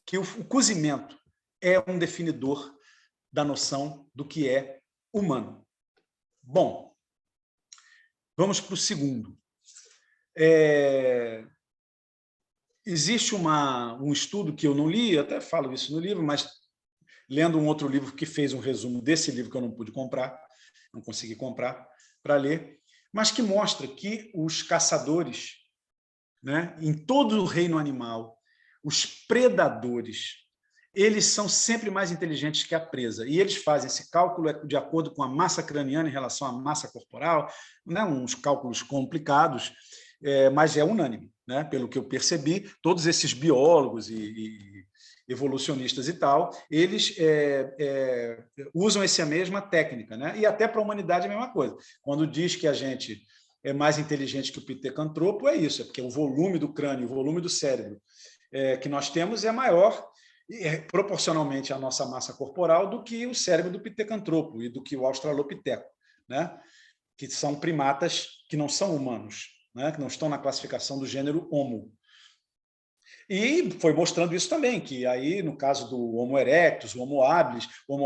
que o cozimento é um definidor da noção do que é humano. Bom, vamos para o segundo. Existe um estudo que eu não li, até falo isso no livro, mas lendo um outro livro que fez um resumo desse livro que eu não pude comprar, não consegui comprar para ler, mas que mostra que os caçadores, né, em todo o reino animal, os predadores, eles são sempre mais inteligentes que a presa. E eles fazem esse cálculo de acordo com a massa craniana em relação à massa corporal, né? Uns cálculos complicados, mas é unânime, né? Pelo que eu percebi, todos esses biólogos e evolucionistas e tal, eles usam essa mesma técnica, né? E até para a humanidade é a mesma coisa. Quando diz que a gente é mais inteligente que o pitecantropo, é isso, é porque o volume do crânio, o volume do cérebro que nós temos é maior, proporcionalmente à nossa massa corporal, do que o cérebro do pitecantropo e do que o australopiteco, né? Que são primatas que não são humanos, né? Que não estão na classificação do gênero Homo. E foi mostrando isso também, que aí, no caso do Homo erectus, o Homo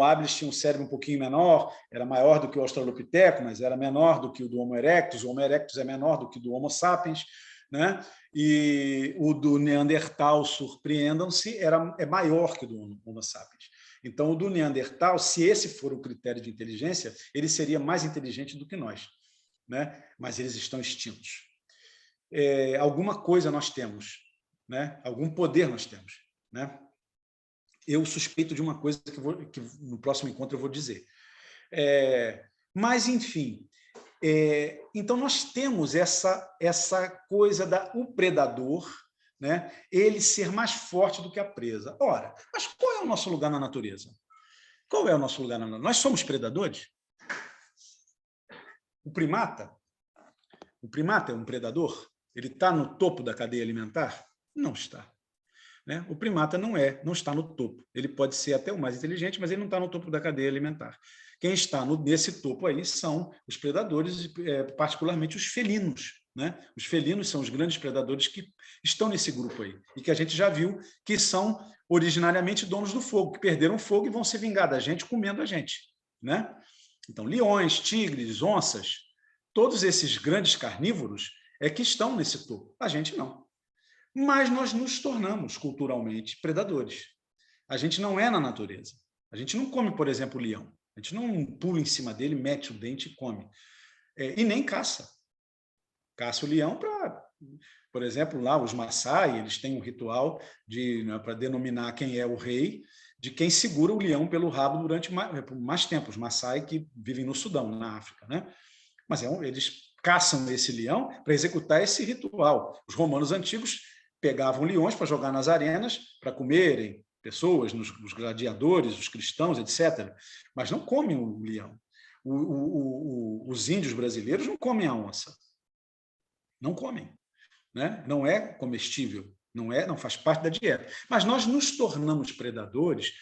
habilis tinha um cérebro um pouquinho menor, era maior do que o australopiteco, mas era menor do que o do Homo erectus é menor do que o do Homo sapiens, né? E o do Neandertal, surpreendam-se, é maior que o do Homo sapiens. Então, o do Neandertal, se esse for o critério de inteligência, ele seria mais inteligente do que nós, né? Mas eles estão extintos. Alguma coisa nós temos, né? Algum poder nós temos, né? Eu suspeito de uma coisa que no próximo encontro eu vou dizer. Mas, enfim, então nós temos essa coisa o predador, né? Ele ser mais forte do que a presa. Ora, mas qual é o nosso lugar na natureza? Qual é o nosso lugar na natureza? Nós somos predadores? O primata é um predador? Ele está no topo da cadeia alimentar? Não está. Né? O primata não está no topo. Ele pode ser até o mais inteligente, mas ele não está no topo da cadeia alimentar. Quem está nesse topo aí são os predadores, particularmente os felinos. Né? Os felinos são os grandes predadores que estão nesse grupo aí, e que a gente já viu que são originariamente donos do fogo, que perderam o fogo e vão se vingar da gente comendo a gente. Né? Então, leões, tigres, onças, todos esses grandes carnívoros que estão nesse topo. A gente não. Mas nós nos tornamos culturalmente predadores. A gente não é na natureza. A gente não come, por exemplo, o leão. A gente não pula em cima dele, mete o dente e come. E nem caça. Caça o leão para, por exemplo, lá os Maasai, eles têm um ritual para denominar quem é o rei, de quem segura o leão pelo rabo durante mais tempo. Os Maasai que vivem no Sudão, na África, né? Mas eles caçam esse leão para executar esse ritual. Os romanos antigos pegavam leões para jogar nas arenas, para comerem, pessoas, nos gladiadores, os cristãos, etc., mas não comem o leão. Os índios brasileiros não comem a onça. Não comem. Né? Não é comestível, não faz parte da dieta. Mas nós nos tornamos predadores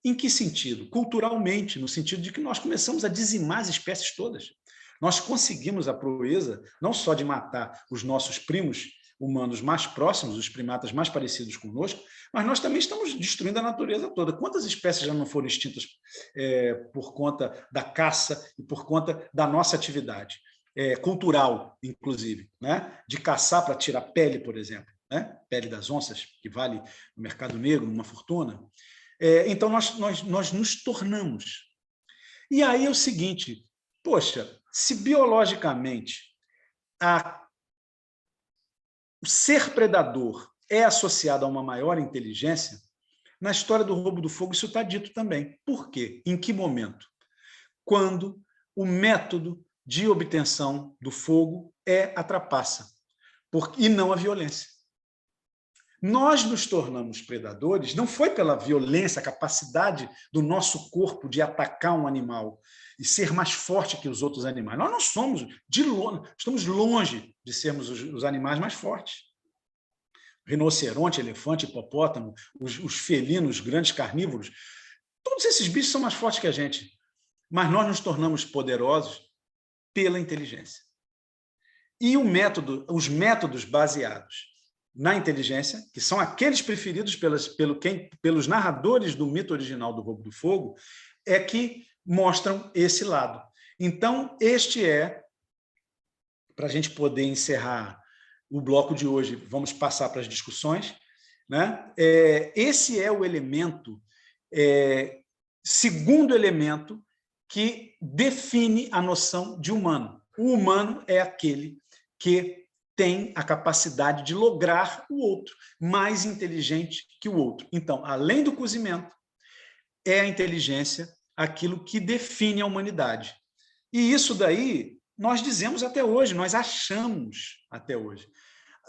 em que sentido? Culturalmente, no sentido de que nós começamos a dizimar as espécies todas. Nós conseguimos a proeza não só de matar os nossos primos humanos mais próximos, os primatas mais parecidos conosco, mas nós também estamos destruindo a natureza toda. Quantas espécies já não foram extintas por conta da caça e por conta da nossa atividade? Cultural, inclusive, né? De caçar para tirar pele, por exemplo, né? Pele das onças, que vale no mercado negro uma fortuna. Então, nós nos tornamos. E aí é o seguinte, poxa, se biologicamente o ser predador é associado a uma maior inteligência, na história do roubo do fogo isso está dito também. Por quê? Em que momento? Quando o método de obtenção do fogo é a trapaça, e não a violência. Nós nos tornamos predadores, não foi pela violência, a capacidade do nosso corpo de atacar um animal e ser mais forte que os outros animais. Nós não somos, estamos longe de sermos os animais mais fortes. Rinoceronte, elefante, hipopótamo, os felinos, grandes carnívoros, todos esses bichos são mais fortes que a gente. Mas nós nos tornamos poderosos pela inteligência. E os métodos baseados na inteligência, que são aqueles preferidos pelos narradores do mito original do Roubo do Fogo, é que mostram esse lado. Então, para a gente poder encerrar o bloco de hoje, vamos passar para as discussões, né? Esse é o elemento, segundo elemento, que define a noção de humano. O humano é aquele que tem a capacidade de lograr o outro, mais inteligente que o outro. Então, além do cozimento, é a inteligência aquilo que define a humanidade. E isso daí nós dizemos até hoje, nós achamos até hoje.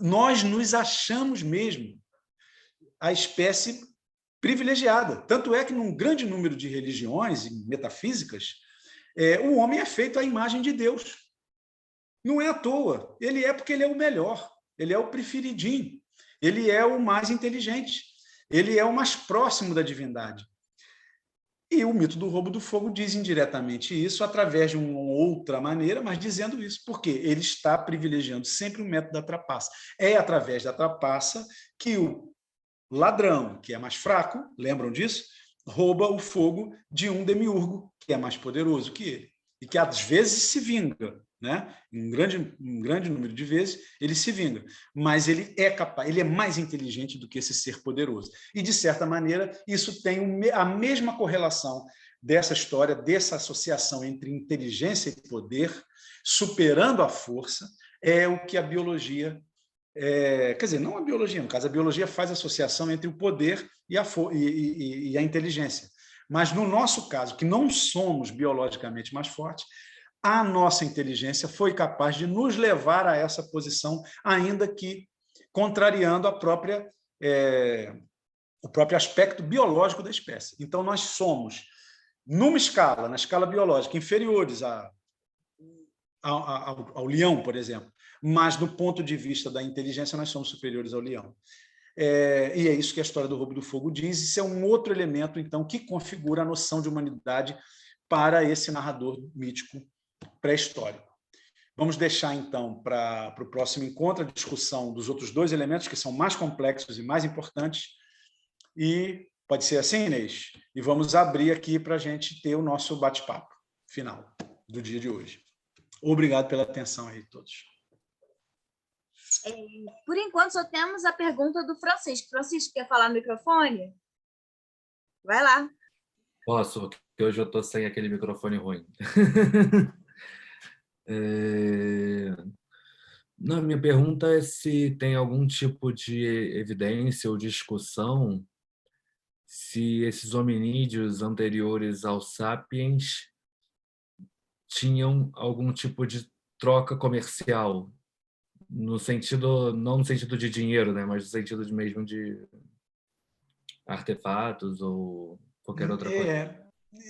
Nós nos achamos mesmo a espécie privilegiada. Tanto é que, num grande número de religiões e metafísicas, o homem é feito à imagem de Deus. Não é à toa. Ele é porque ele é o melhor. Ele é o preferidinho. Ele é o mais inteligente. Ele é o mais próximo da divindade. E o mito do roubo do fogo diz indiretamente isso, através de uma outra maneira, mas dizendo isso, porque ele está privilegiando sempre o método da trapaça. É através da trapaça que o ladrão, que é mais fraco, lembram disso? Rouba o fogo de um demiurgo, que é mais poderoso que ele, e que às vezes se vinga, né? Um grande número de vezes ele se vinga, mas ele é capaz, ele é mais inteligente do que esse ser poderoso. E, de certa maneira, isso tem a mesma correlação dessa história, dessa associação entre inteligência e poder, superando a força, é o que a biologia... quer dizer, não a biologia, no caso, a biologia faz associação entre o poder e a inteligência. Mas, no nosso caso, que não somos biologicamente mais fortes, a nossa inteligência foi capaz de nos levar a essa posição, ainda que contrariando o próprio aspecto biológico da espécie. Então, nós somos, na escala biológica, inferiores ao leão, por exemplo, mas, do ponto de vista da inteligência, nós somos superiores ao leão. E é isso que a história do Roubo do Fogo diz. Isso é um outro elemento, então, que configura a noção de humanidade para esse narrador mítico pré-histórico. Vamos deixar, então, para o próximo encontro a discussão dos outros dois elementos, que são mais complexos e mais importantes. E pode ser assim, Inês? E vamos abrir aqui para a gente ter o nosso bate-papo final do dia de hoje. Obrigado pela atenção aí, todos. Por enquanto, só temos a pergunta do Francisco. Francisco, quer falar no microfone? Vai lá. Posso, porque hoje eu estou sem aquele microfone ruim. Não, minha pergunta é se tem algum tipo de evidência ou discussão se esses hominídeos anteriores aos sapiens tinham algum tipo de troca comercial, no sentido, não no sentido de dinheiro, né, mas no sentido mesmo de artefatos ou qualquer outra coisa?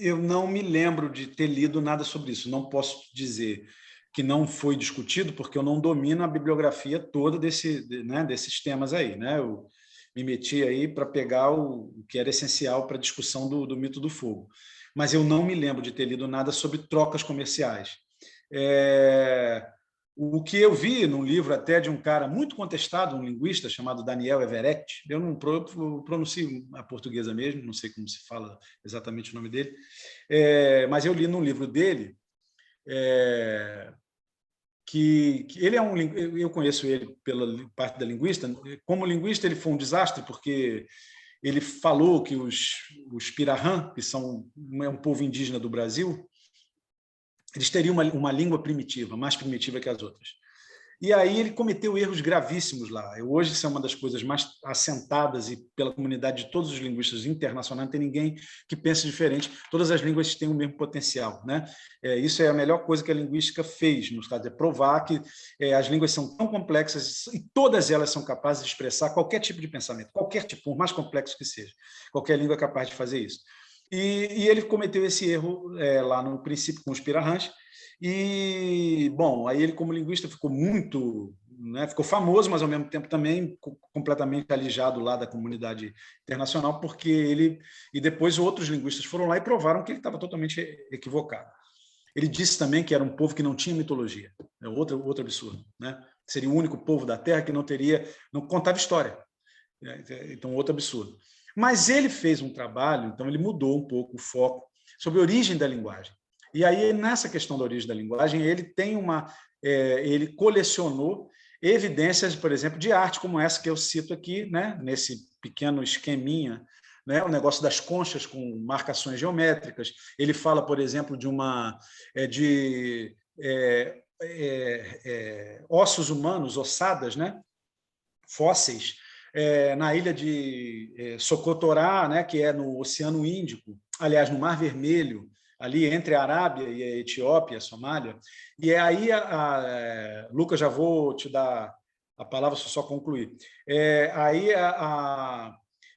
Eu não me lembro de ter lido nada sobre isso. Não posso dizer que não foi discutido, porque eu não domino a bibliografia toda desses temas aí. Né? Eu me meti aí para pegar o que era essencial para a discussão do mito do fogo. Mas eu não me lembro de ter lido nada sobre trocas comerciais. O que eu vi num livro até de um cara muito contestado, um linguista chamado Daniel Everett, eu não pronuncio a portuguesa mesmo, não sei como se fala exatamente o nome dele, mas eu li num livro dele que ele é eu conheço ele pela parte da linguista. Como linguista, ele foi um desastre, porque ele falou que os Pirahã, que são um povo indígena do Brasil, eles teriam uma língua primitiva, mais primitiva que as outras. E aí ele cometeu erros gravíssimos lá. Hoje isso é uma das coisas mais assentadas e pela comunidade de todos os linguistas internacionais, não tem ninguém que pense diferente. Todas as línguas têm o mesmo potencial, né? Isso é a melhor coisa que a linguística fez, nos casos, é provar que as línguas são tão complexas e todas elas são capazes de expressar qualquer tipo de pensamento, qualquer tipo, por mais complexo que seja. Qualquer língua é capaz de fazer isso. E ele cometeu esse erro lá no princípio com os Pirahãs. E, bom, aí ele, como linguista, ficou muito, né, ficou famoso, mas ao mesmo tempo também completamente alijado lá da comunidade internacional, porque e depois outros linguistas foram lá e provaram que ele estava totalmente equivocado. Ele disse também que era um povo que não tinha mitologia, outro absurdo, né? Seria o único povo da Terra que não contava história. Então, outro absurdo. Mas ele fez um trabalho, então ele mudou um pouco o foco sobre a origem da linguagem. E aí, nessa questão da origem da linguagem, ele colecionou evidências, por exemplo, de arte, como essa que eu cito aqui, né, nesse pequeno esqueminha, né, o negócio das conchas com marcações geométricas. Ele fala, por exemplo, de ossos humanos, ossadas, né, fósseis, na ilha de Socotorá, né, que é no Oceano Índico, aliás, no Mar Vermelho, ali entre a Arábia e a Etiópia, a Somália. E aí, Lucas, já vou te dar a palavra, só concluir.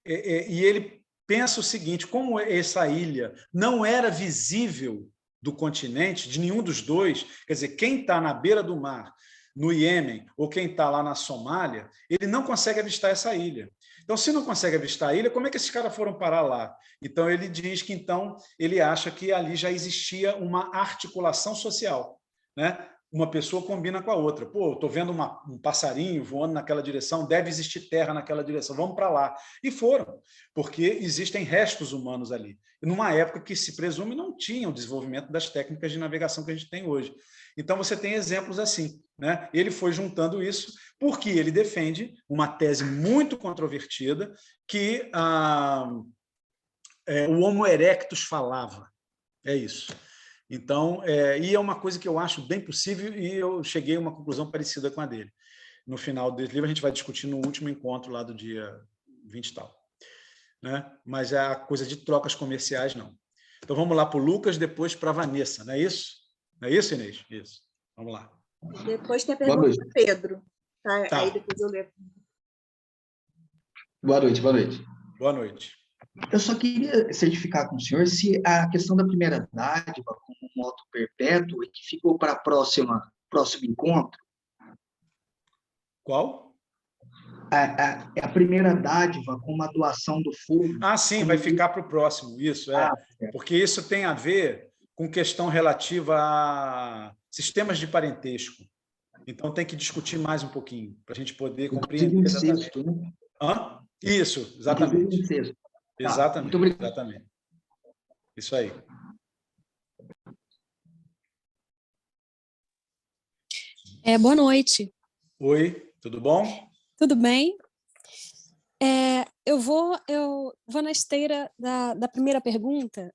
E ele pensa o seguinte: como essa ilha não era visível do continente, de nenhum dos dois, quer dizer, quem está na beira do mar, no Iêmen, ou quem está lá na Somália, ele não consegue avistar essa ilha. Então, se não consegue avistar a ilha, como é que esses caras foram parar lá? Então, ele diz que então ele acha que ali já existia uma articulação social, né? Uma pessoa combina com a outra. Pô, estou vendo um passarinho voando naquela direção, deve existir terra naquela direção, vamos para lá. E foram, porque existem restos humanos ali. E numa época que se presume não tinha o desenvolvimento das técnicas de navegação que a gente tem hoje. Então, você tem exemplos assim, né? Ele foi juntando isso porque ele defende uma tese muito controvertida que o Homo erectus falava. É isso. Então, e é uma coisa que eu acho bem possível, e eu cheguei a uma conclusão parecida com a dele. No final desse livro, a gente vai discutir no último encontro lá do dia 20 e tal. Né? Mas a coisa de trocas comerciais, não. Então, vamos lá para o Lucas, depois para a Vanessa, não é isso? Não é isso, Inês? Isso. Vamos lá. Depois tem a pergunta do Pedro. Tá? Aí depois eu leio. Boa noite, boa noite. Boa noite. Eu só queria certificar com o senhor se a questão da primeira dádiva como um moto perpétuo que ficou para próximo encontro. Qual? A primeira dádiva como a doação do fogo. Ah, sim, vai ficar para o próximo, isso, porque isso tem a ver com questão relativa a sistemas de parentesco. Então, tem que discutir mais um pouquinho, para a gente poder compreender exatamente. Incesto, né? Isso, exatamente. Incesto. Exatamente, muito obrigado. exatamente. Isso aí. Boa noite. Oi, tudo bom? Tudo bem? Eu vou na esteira da primeira pergunta.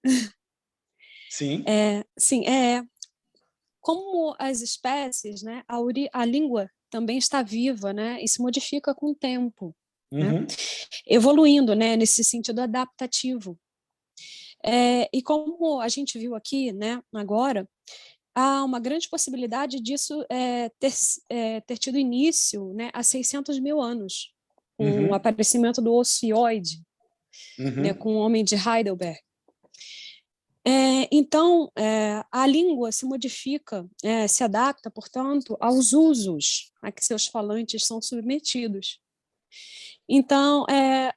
Sim. Sim, como as espécies, né, a língua também está viva, né, e se modifica com o tempo, Uhum. né, evoluindo, né, nesse sentido adaptativo. E como a gente viu aqui, né, agora, há uma grande possibilidade disso ter tido início, né, há 600 mil anos, com o aparecimento do ocioide. né, Uhum. com o homem de Heidelberg. Então, a língua se modifica, se adapta, portanto, aos usos a que seus falantes são submetidos. Então, é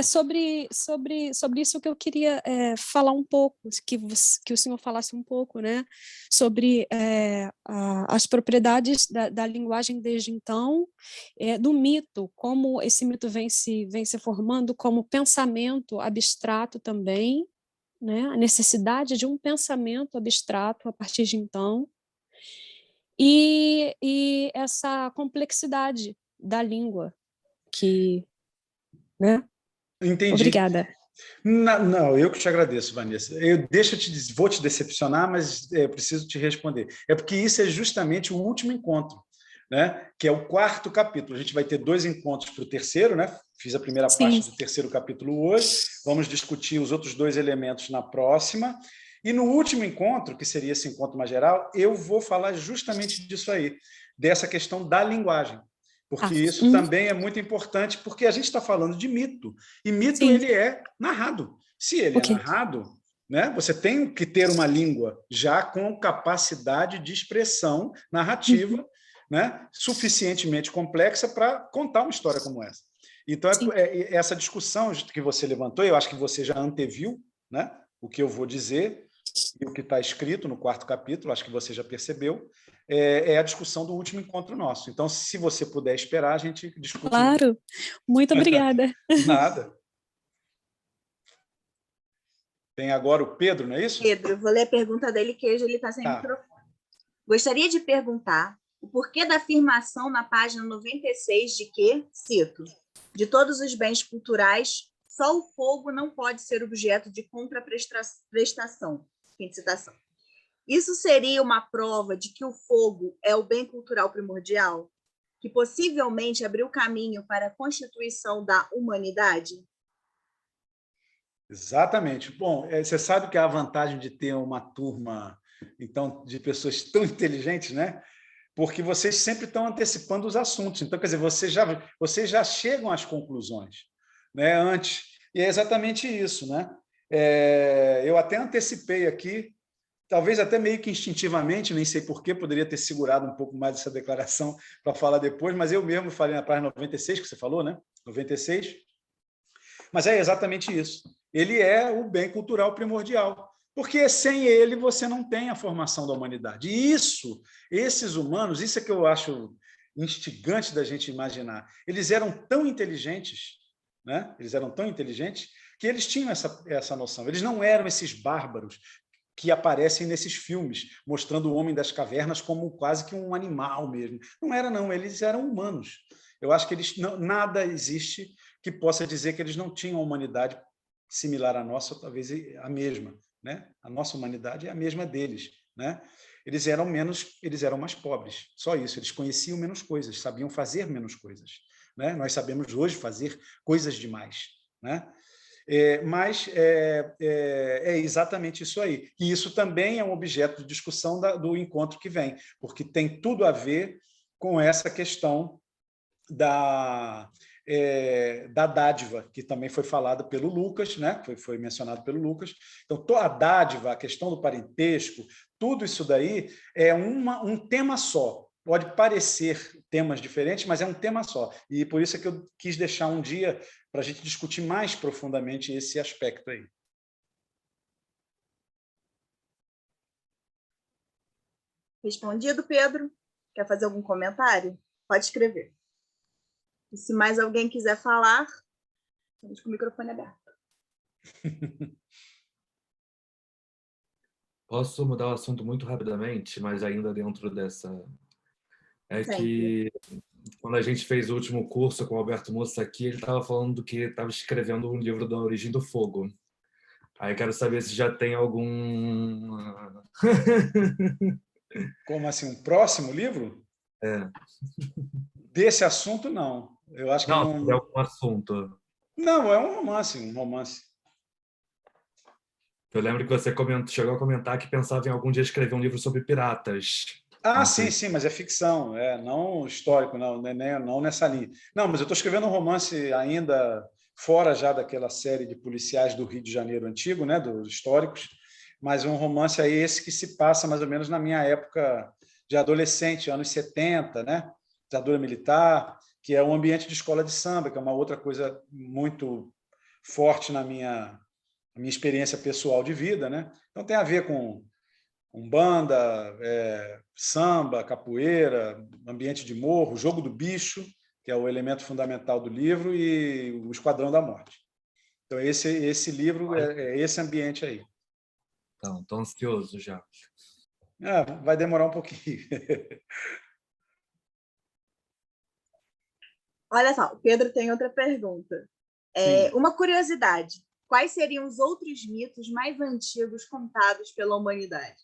sobre isso que eu queria falar um pouco, que o senhor falasse um pouco, né, sobre as propriedades da linguagem desde então, do mito, como esse mito vem se formando como pensamento abstrato também, né, a necessidade de um pensamento abstrato a partir de então, e essa complexidade da língua, que, né? Entendi. Obrigada. Não, eu que te agradeço, Vanessa. Vou te decepcionar, mas preciso te responder. É porque isso é justamente o último encontro, né? Que é o 4º capítulo. A gente vai ter 2 encontros para o terceiro, né? Fiz a primeira parte do 3º capítulo hoje. Vamos discutir os outros 2 elementos na próxima. E no último encontro, que seria esse encontro mais geral, eu vou falar justamente disso aí, dessa questão da linguagem. Porque isso também é muito importante, porque a gente está falando de mito, e mito Sim. ele é narrado. Se ele é narrado, né, você tem que ter uma língua já com capacidade de expressão narrativa, né, suficientemente complexa para contar uma história como essa. Então, essa discussão que você levantou, eu acho que você já anteviu, né, o que eu vou dizer, e o que está escrito no 4º capítulo, acho que você já percebeu, é a discussão do último encontro nosso. Então, se você puder esperar, a gente discute. Claro, muito obrigada. Nada. Tem agora o Pedro, não é isso? Pedro, vou ler a pergunta dele, que hoje ele está sem microfone. Gostaria de perguntar o porquê da afirmação na página 96 de que, cito, de todos os bens culturais, só o fogo não pode ser objeto de contraprestação. Fim de citação. Isso seria uma prova de que o fogo é o bem cultural primordial, que possivelmente abriu caminho para a constituição da humanidade? Exatamente. Bom, você sabe que a vantagem de ter uma turma, então, de pessoas tão inteligentes, né? Porque vocês sempre estão antecipando os assuntos. Então, quer dizer, vocês já chegam às conclusões, né, antes. E é exatamente isso, né? Eu até antecipei aqui, talvez até meio que instintivamente, nem sei porquê, poderia ter segurado um pouco mais essa declaração para falar depois, mas eu mesmo falei na página 96, que você falou, né? 96. Mas é exatamente isso. Ele é o bem cultural primordial, porque sem ele você não tem a formação da humanidade. E esses humanos, isso é que eu acho instigante da gente imaginar, eles eram tão inteligentes, né? Eles eram tão inteligentes que eles tinham essa noção. Eles não eram esses bárbaros que aparecem nesses filmes, mostrando o homem das cavernas como quase que um animal mesmo. Não era, não. Eles eram humanos. Eu acho que nada existe que possa dizer que eles não tinham uma humanidade similar à nossa, ou talvez a mesma, né? A nossa humanidade é a mesma deles, né? Eles eram mais pobres, só isso. Eles conheciam menos coisas, sabiam fazer menos coisas, né? Nós sabemos hoje fazer coisas demais, né? Mas é exatamente isso aí. E isso também é um objeto de discussão do encontro que vem, porque tem tudo a ver com essa questão da dádiva, que também foi falada pelo Lucas, né? foi mencionado pelo Lucas. Então, a dádiva, a questão do parentesco, tudo isso daí é um tema só. Pode parecer temas diferentes, mas é um tema só. E por isso é que eu quis deixar um dia para a gente discutir mais profundamente esse aspecto aí. Respondido, Pedro? Quer fazer algum comentário? Pode escrever. E se mais alguém quiser falar, estamos com o microfone aberto. Posso mudar o assunto muito rapidamente, mas ainda dentro dessa... que quando a gente fez o último curso com o Alberto Moça aqui, ele estava falando que estava escrevendo um livro da origem do fogo. Aí quero saber se já tem algum... Como assim, um próximo livro? Desse assunto, não. Eu acho que não... É algum assunto. Não, é um romance. Eu lembro que você chegou a comentar que pensava em algum dia escrever um livro sobre piratas. Sim, mas é ficção, não histórico, não nessa linha. Não, mas eu estou escrevendo um romance ainda fora já daquela série de policiais do Rio de Janeiro antigo, né, dos históricos, mas um romance aí esse que se passa mais ou menos na minha época de adolescente, anos 70, né, ditadura militar, que é um ambiente de escola de samba, que é uma outra coisa muito forte na minha experiência pessoal de vida, né? Então tem a ver com umbanda, samba, capoeira, ambiente de morro, jogo do bicho, que é o elemento fundamental do livro, e o Esquadrão da Morte. Então esse livro é esse ambiente aí. Então, estou ansioso já. Vai demorar um pouquinho. Olha só, o Pedro tem outra pergunta. Uma curiosidade: quais seriam os outros mitos mais antigos contados pela humanidade?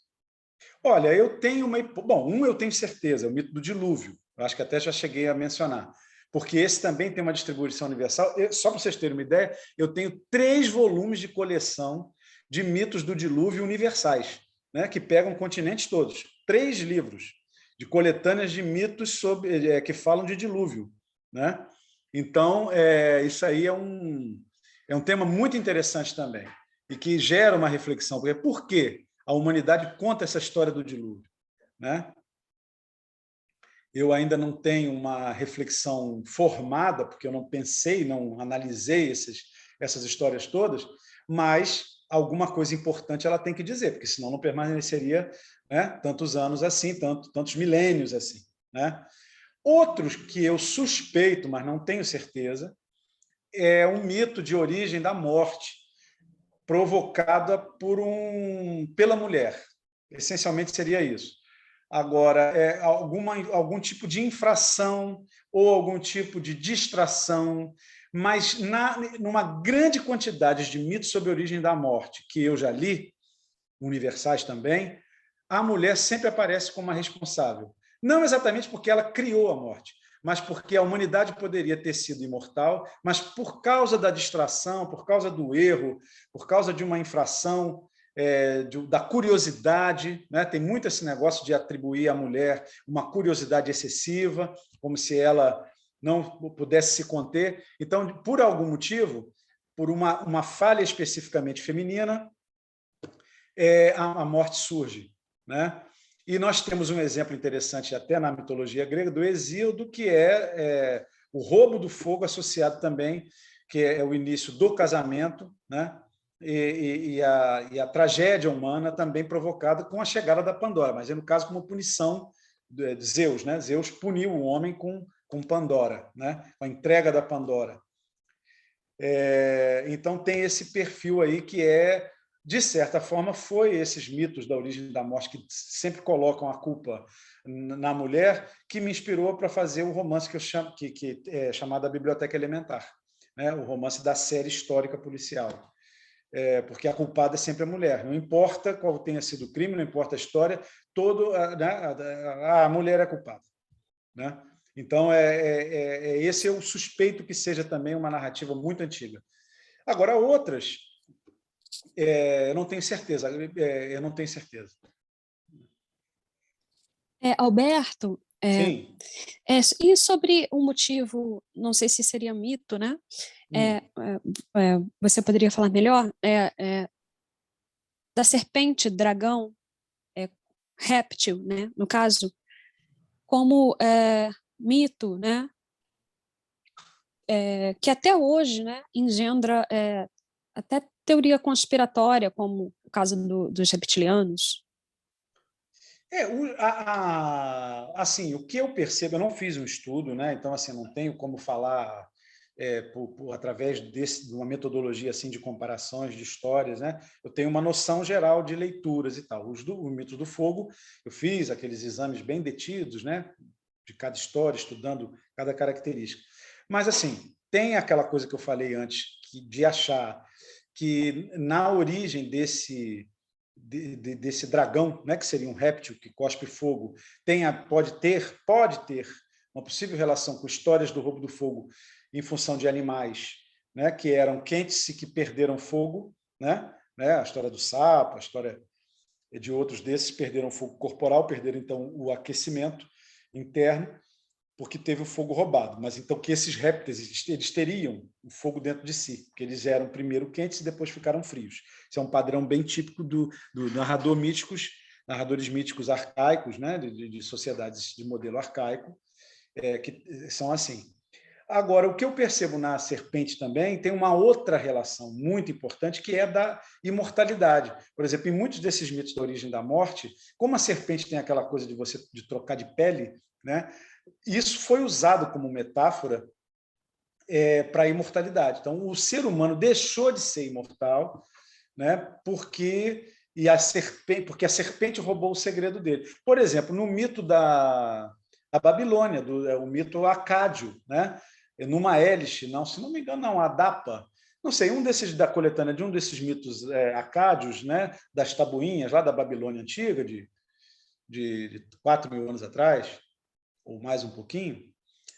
Olha, eu tenho eu tenho certeza, o mito do dilúvio. Eu acho que até já cheguei a mencionar, porque esse também tem uma distribuição universal. Só para vocês terem uma ideia, eu tenho 3 volumes de coleção de mitos do dilúvio universais, né, que pegam continentes todos. 3 livros de coletâneas de mitos que falam de dilúvio, né? Então, isso aí é um tema muito interessante também e que gera uma reflexão. Porque por quê? A humanidade conta essa história do dilúvio, né? Eu ainda não tenho uma reflexão formada, porque eu não pensei, não analisei essas histórias todas, mas alguma coisa importante ela tem que dizer, porque senão não permaneceria, né, tantos anos assim, tantos milênios assim, né? Outros que eu suspeito, mas não tenho certeza, é um mito de origem da morte, provocada pela mulher. Essencialmente seria isso. Agora, algum tipo de infração ou algum tipo de distração, mas numa grande quantidade de mitos sobre a origem da morte que eu já li, universais também, a mulher sempre aparece como a responsável. Não exatamente porque ela criou a morte, mas porque a humanidade poderia ter sido imortal, mas por causa da distração, por causa do erro, por causa de uma infração, da curiosidade, né? Tem muito esse negócio de atribuir à mulher uma curiosidade excessiva, como se ela não pudesse se conter. Então, por algum motivo, por uma falha especificamente feminina, a morte surge, né? E nós temos um exemplo interessante até na mitologia grega do Hesíodo, que é o roubo do fogo associado também, que é o início do casamento, né? E a tragédia humana também provocada com a chegada da Pandora, mas no caso como punição de Zeus, né? Zeus puniu o homem com Pandora, né? Com a entrega da Pandora. Então tem esse perfil aí que de certa forma, foi esses mitos da origem da morte que sempre colocam a culpa na mulher que me inspirou para fazer o romance que é chamado A Biblioteca Elementar, né? O romance da série histórica policial. Porque a culpada é sempre a mulher. Não importa qual tenha sido o crime, não importa a história, a mulher é culpada, né? Então, esse eu suspeito que seja também uma narrativa muito antiga. Agora, outras, eu não tenho certeza. Alberto, Sim. E sobre um motivo, não sei se seria mito, né? Você poderia falar melhor? Da serpente, dragão, réptil, né? No caso, como mito, né? Que até hoje, né, engendra até teoria conspiratória, como o caso dos reptilianos. Assim, o que eu percebo, eu não fiz um estudo, né? Então assim, não tenho como falar através de uma metodologia assim de comparações de histórias, né? Eu tenho uma noção geral de leituras e tal. O mito do fogo, eu fiz aqueles exames bem detidos, né? De cada história, estudando cada característica. Mas assim, tem aquela coisa que eu falei antes, de achar que na origem desse dragão, né, que seria um réptil que cospe fogo, pode ter uma possível relação com histórias do roubo do fogo em função de animais, né, que eram quentes e que perderam fogo, né? A história do sapo, a história de outros desses perderam fogo corporal, perderam então o aquecimento interno. porque teve o fogo roubado. Mas então que esses répteis eles teriam o fogo dentro de si, porque eles eram primeiro quentes e depois ficaram frios. Isso é um padrão bem típico do narradores míticos arcaicos, né, de sociedades de modelo arcaico, que são assim. Agora, o que eu percebo na serpente também tem uma outra relação muito importante, que é da imortalidade. Por exemplo, em muitos desses mitos da origem da morte, como a serpente tem aquela coisa de trocar de pele, né, isso foi usado como metáfora para a imortalidade. Então, o ser humano deixou de ser imortal, né, porque a serpente roubou o segredo dele. Por exemplo, no mito da Babilônia, o mito acádio, né, numa hélice, não, se não me engano, não, Adapa, não sei, da coletânea de um desses mitos acádios, né, das tabuinhas lá da Babilônia antiga, de 4.000 anos atrás, ou mais um pouquinho,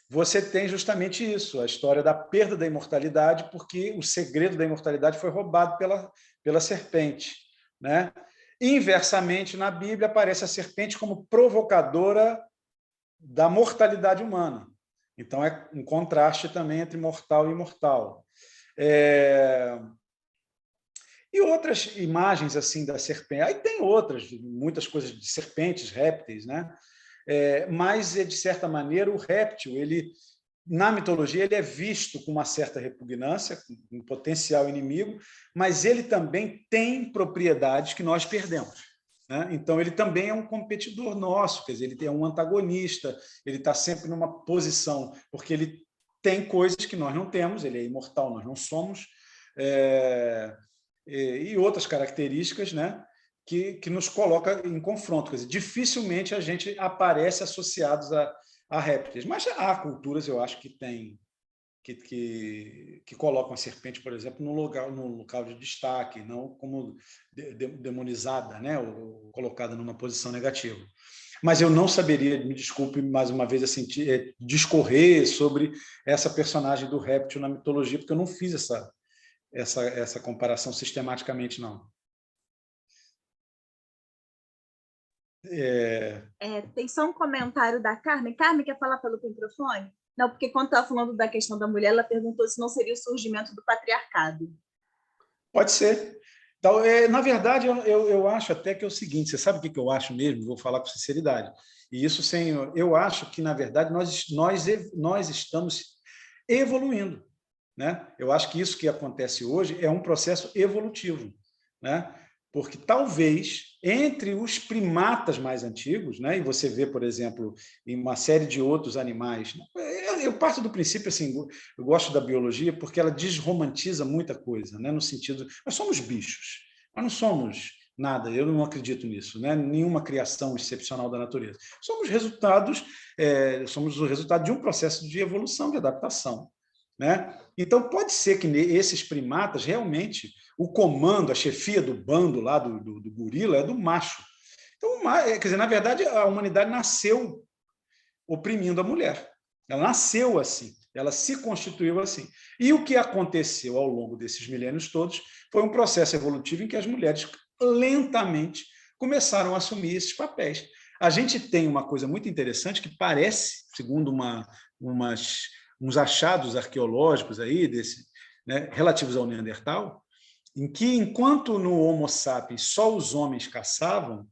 você tem justamente isso, a história da perda da imortalidade, porque o segredo da imortalidade foi roubado pela serpente, né? Inversamente, na Bíblia, aparece a serpente como provocadora da mortalidade humana. Então, é um contraste também entre mortal e imortal. E outras imagens assim da serpente. Aí tem outras, muitas coisas de serpentes, répteis, né? Mas, de certa maneira, o réptil, na mitologia, ele é visto com uma certa repugnância, um potencial inimigo, mas ele também tem propriedades que nós perdemos, né? Então, ele também é um competidor nosso, quer dizer, ele é um antagonista, ele está sempre numa posição, porque ele tem coisas que nós não temos, ele é imortal, nós não somos, e outras características, né, que nos coloca em confronto. Quer dizer, dificilmente a gente aparece associados a répteis, mas há culturas, eu acho, que colocam a serpente, por exemplo, no local de destaque, não como demonizada, né, ou colocada numa posição negativa. Mas eu não saberia, me desculpe mais uma vez, assim, discorrer sobre essa personagem do réptil na mitologia, porque eu não fiz essa comparação sistematicamente, não. Tem só um comentário da Carmen. Carmen, quer falar pelo microfone? Não, porque quando estava falando da questão da mulher, ela perguntou se não seria o surgimento do patriarcado. Pode ser. Então, na verdade, eu acho até que é o seguinte, você sabe o que eu acho mesmo? Vou falar com sinceridade. E isso eu acho que, na verdade, nós estamos evoluindo, né? Eu acho que isso que acontece hoje é um processo evolutivo, né? Porque talvez entre os primatas mais antigos, né? E você vê, por exemplo, em uma série de outros animais, eu parto do princípio, assim, eu gosto da biologia porque ela desromantiza muita coisa, né? No sentido, nós somos bichos, nós não somos nada, eu não acredito nisso, né? Nenhuma criação excepcional da natureza. Somos o resultado de um processo de evolução, de adaptação, né? Então, pode ser que esses primatas, realmente, o comando, a chefia do bando lá do gorila é do macho. Então, quer dizer, na verdade, a humanidade nasceu oprimindo a mulher. Ela nasceu assim, ela se constituiu assim. E o que aconteceu ao longo desses milênios todos foi um processo evolutivo em que as mulheres lentamente começaram a assumir esses papéis. A gente tem uma coisa muito interessante que parece, segundo uns achados arqueológicos aí né, relativos ao Neandertal, em que, enquanto no Homo sapiens só os homens caçavam,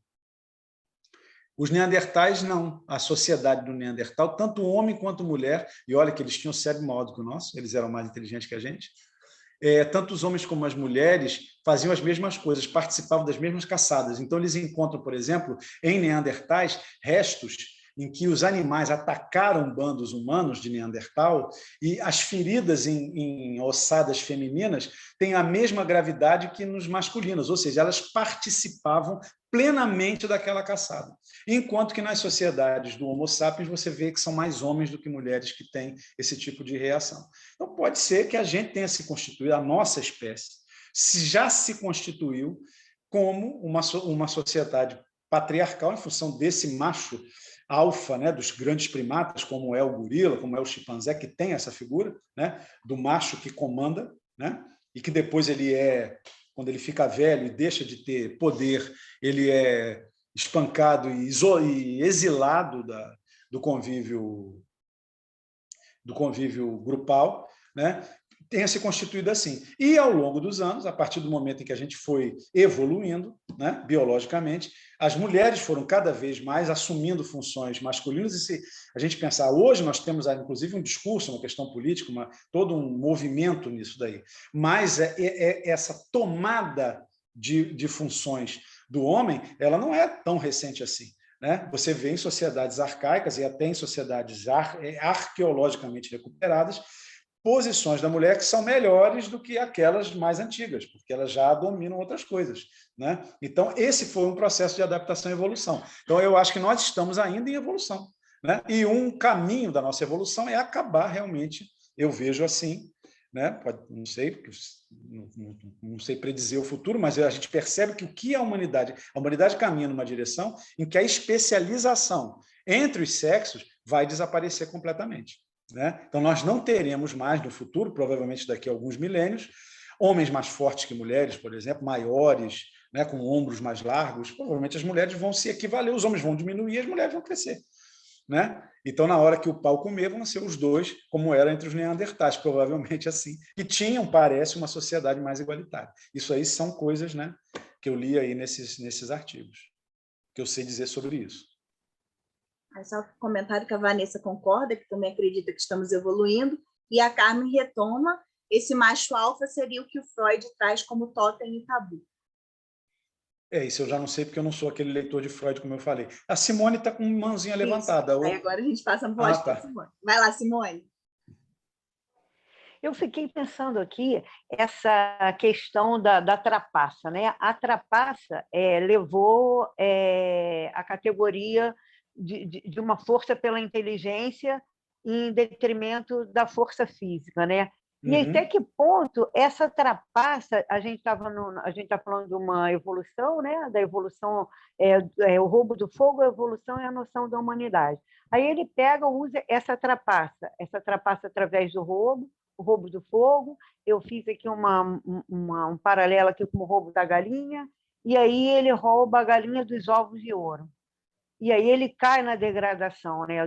os neandertais não. A sociedade do Neandertal, tanto homem quanto mulher, e olha que eles tinham cérebro maior do que o nosso, eles eram mais inteligentes que a gente, tanto os homens como as mulheres faziam as mesmas coisas, participavam das mesmas caçadas. Então, eles encontram, por exemplo, em Neandertais, restos em que os animais atacaram bandos humanos de Neandertal e as feridas em ossadas femininas têm a mesma gravidade que nos masculinos, ou seja, elas participavam plenamente daquela caçada. Enquanto que nas sociedades do Homo sapiens você vê que são mais homens do que mulheres que têm esse tipo de reação. Então pode ser que a gente tenha se constituído, a nossa espécie já se constituiu como uma sociedade patriarcal em função desse macho alfa, né, dos grandes primatas, como é o gorila, como é o chimpanzé, que tem essa figura, né, do macho que comanda, né, e que depois quando ele fica velho e deixa de ter poder, ele é espancado e exilado do convívio do convívio grupal, né, tenha se constituído assim. E, ao longo dos anos, a partir do momento em que a gente foi evoluindo, né, biologicamente, as mulheres foram cada vez mais assumindo funções masculinas. E se a gente pensar, hoje nós temos, inclusive, um discurso, uma questão política, todo um movimento nisso daí. Mas essa tomada de funções do homem, ela não é tão recente assim, né? Você vê em sociedades arcaicas e até em sociedades arqueologicamente recuperadas, posições da mulher que são melhores do que aquelas mais antigas, porque elas já dominam outras coisas, né? Então, esse foi um processo de adaptação e evolução. Então, eu acho que nós estamos ainda em evolução, né? E um caminho da nossa evolução é acabar realmente, eu vejo assim, né? Não sei, não sei predizer o futuro, mas a gente percebe que o que é a humanidade caminha numa direção em que a especialização entre os sexos vai desaparecer completamente, né? Então, nós não teremos mais no futuro, provavelmente daqui a alguns milênios, homens mais fortes que mulheres, por exemplo, maiores, né, com ombros mais largos. Provavelmente as mulheres vão se equivaler, os homens vão diminuir e as mulheres vão crescer, né? Então, na hora que o pau comer, vão ser os dois, como era entre os neandertais, provavelmente assim, que tinham, parece, uma sociedade mais igualitária. Isso aí são coisas, né, que eu li aí nesses artigos, que eu sei dizer sobre isso. Só um comentário que a Vanessa concorda, que também acredita que estamos evoluindo, e a Carmen retoma, esse macho alfa seria o que o Freud traz como totem e tabu. Isso eu já não sei, porque eu não sou aquele leitor de Freud, como eu falei. A Simone está com uma mãozinha levantada. Aí agora a gente passa a voz para a Simone. Vai lá, Simone. Eu fiquei pensando aqui essa questão da trapaça, né? A trapaça levou a categoria de uma força pela inteligência em detrimento da força física, né? E até que ponto essa trapaça, a gente está falando de uma evolução, né? Da evolução, o roubo do fogo, a evolução é a noção da humanidade. Aí ele usa essa trapaça através do roubo, o roubo do fogo. Eu fiz aqui um paralelo aqui com o roubo da galinha, e aí ele rouba a galinha dos ovos de ouro. E aí ele cai na degradação, né,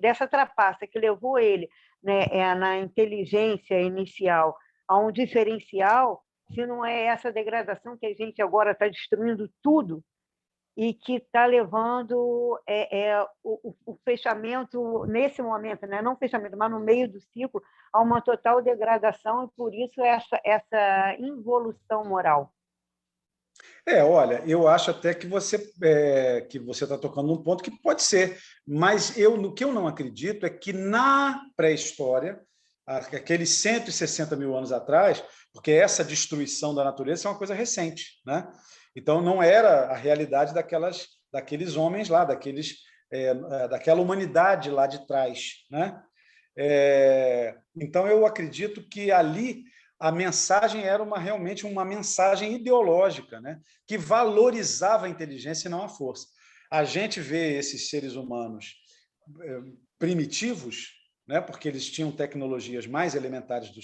dessa trapaça que levou ele, né, na inteligência inicial a um diferencial, se não é essa degradação que a gente agora está destruindo tudo e que está levando o fechamento nesse momento, né, não fechamento, mas no meio do ciclo, a uma total degradação, e por isso essa involução moral. Olha, eu acho até que você está tocando num ponto que pode ser, mas no que eu não acredito é que na pré-história, aqueles 160 mil anos atrás, porque essa destruição da natureza é uma coisa recente, né? Então não era a realidade daqueles homens lá, daquela humanidade lá de trás, né? Então eu acredito que ali a mensagem era realmente uma mensagem ideológica, né, que valorizava a inteligência e não a força. A gente vê esses seres humanos primitivos, né, porque eles tinham tecnologias mais elementares do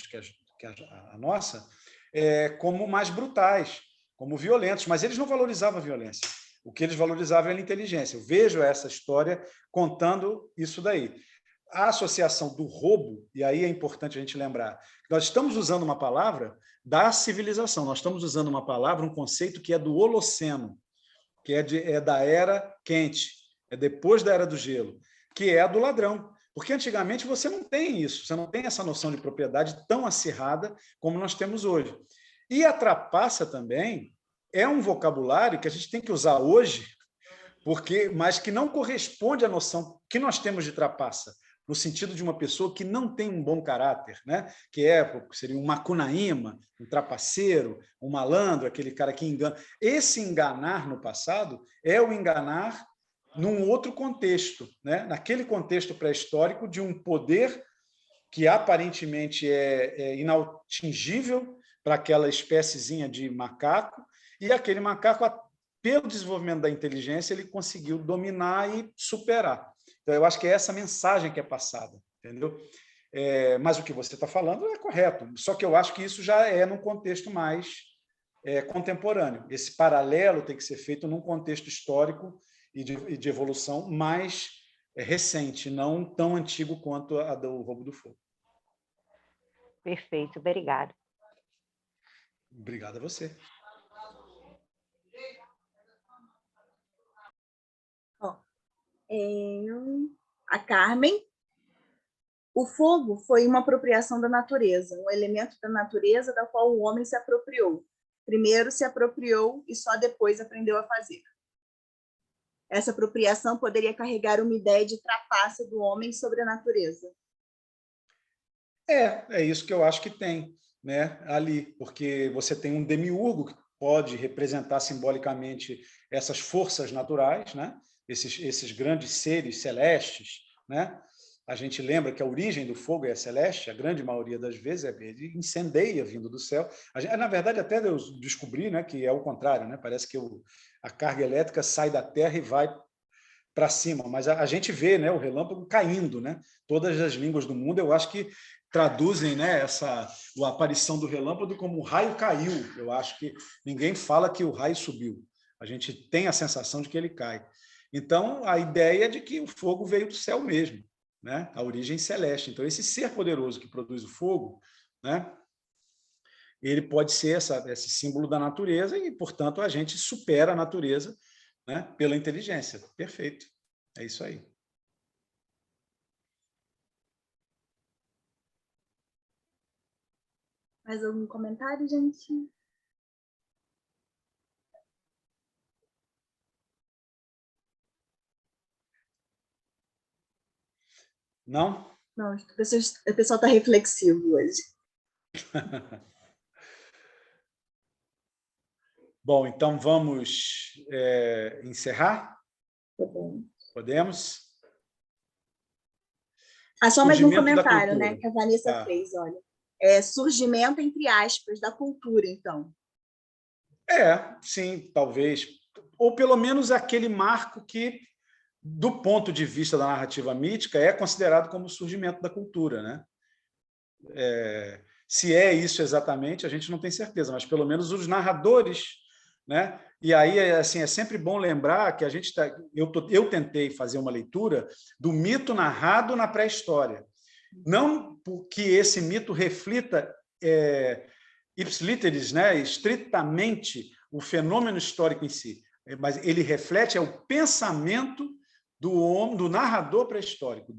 que a nossa, como mais brutais, como violentos, mas eles não valorizavam a violência. O que eles valorizavam era a inteligência. Eu vejo essa história contando isso daí. A associação do roubo, e aí é importante a gente lembrar, nós estamos usando uma palavra da civilização, nós estamos usando uma palavra, um conceito que é do Holoceno, que é da era quente, é depois da era do gelo, que é a do ladrão. Porque antigamente você não tem isso, você não tem essa noção de propriedade tão acirrada como nós temos hoje. E a trapaça também é um vocabulário que a gente tem que usar hoje, mas que não corresponde à noção que nós temos de trapaça, no sentido de uma pessoa que não tem um bom caráter, né? Que seria um macunaíma, um trapaceiro, um malandro, aquele cara que engana. Esse enganar no passado é o enganar num outro contexto, né? Naquele contexto pré-histórico de um poder que aparentemente é inatingível para aquela espéciezinha de macaco, e aquele macaco, pelo desenvolvimento da inteligência, ele conseguiu dominar e superar. Então, eu acho que é essa mensagem que é passada, entendeu? Mas o que você está falando é correto, só que eu acho que isso já é num contexto mais contemporâneo. Esse paralelo tem que ser feito num contexto histórico e de evolução mais recente, não tão antigo quanto a do Roubo do Fogo. Perfeito, obrigada. Obrigado a você. A Carmen. O fogo foi uma apropriação da natureza, um elemento da natureza da qual o homem se apropriou. Primeiro se apropriou e só depois aprendeu a fazer. Essa apropriação poderia carregar uma ideia de trapaça do homem sobre a natureza. É isso que eu acho que tem, né, ali, porque você tem um demiurgo que pode representar simbolicamente essas forças naturais, né, esses grandes seres celestes, né? A gente lembra que a origem do fogo é celeste, a grande maioria das vezes ele incendeia vindo do céu. Na verdade, até eu descobri, né, que é o contrário, né? Parece que a carga elétrica sai da Terra e vai para cima, mas a gente vê, né, o relâmpago caindo, né? Todas as línguas do mundo, eu acho que traduzem, né, a aparição do relâmpago como o raio caiu. Eu acho que ninguém fala que o raio subiu. A gente tem a sensação de que ele cai. Então, a ideia é de que o fogo veio do céu mesmo, né? A origem celeste. Então, esse ser poderoso que produz o fogo, né, ele pode ser esse símbolo da natureza e, portanto, a gente supera a natureza, né, pela inteligência. Perfeito. É isso aí. Mais algum comentário, gente? Não? Não, o pessoal está reflexivo hoje. Bom, então vamos encerrar? Tá bom. Podemos? Só mais um Surgimento da comentário, cultura. né, que a Vanessa fez, olha. Surgimento, entre aspas, da cultura, então. Sim, talvez. Ou pelo menos aquele marco que, do ponto de vista da narrativa mítica, é considerado como o surgimento da cultura, né? Se é isso exatamente, a gente não tem certeza, mas pelo menos os narradores, né? E aí, assim, é sempre bom lembrar que eu tentei fazer uma leitura do mito narrado na pré-história. Não porque esse mito reflita ipsiliteris, né, estritamente o fenômeno histórico em si, mas ele reflete o pensamento do narrador pré-histórico,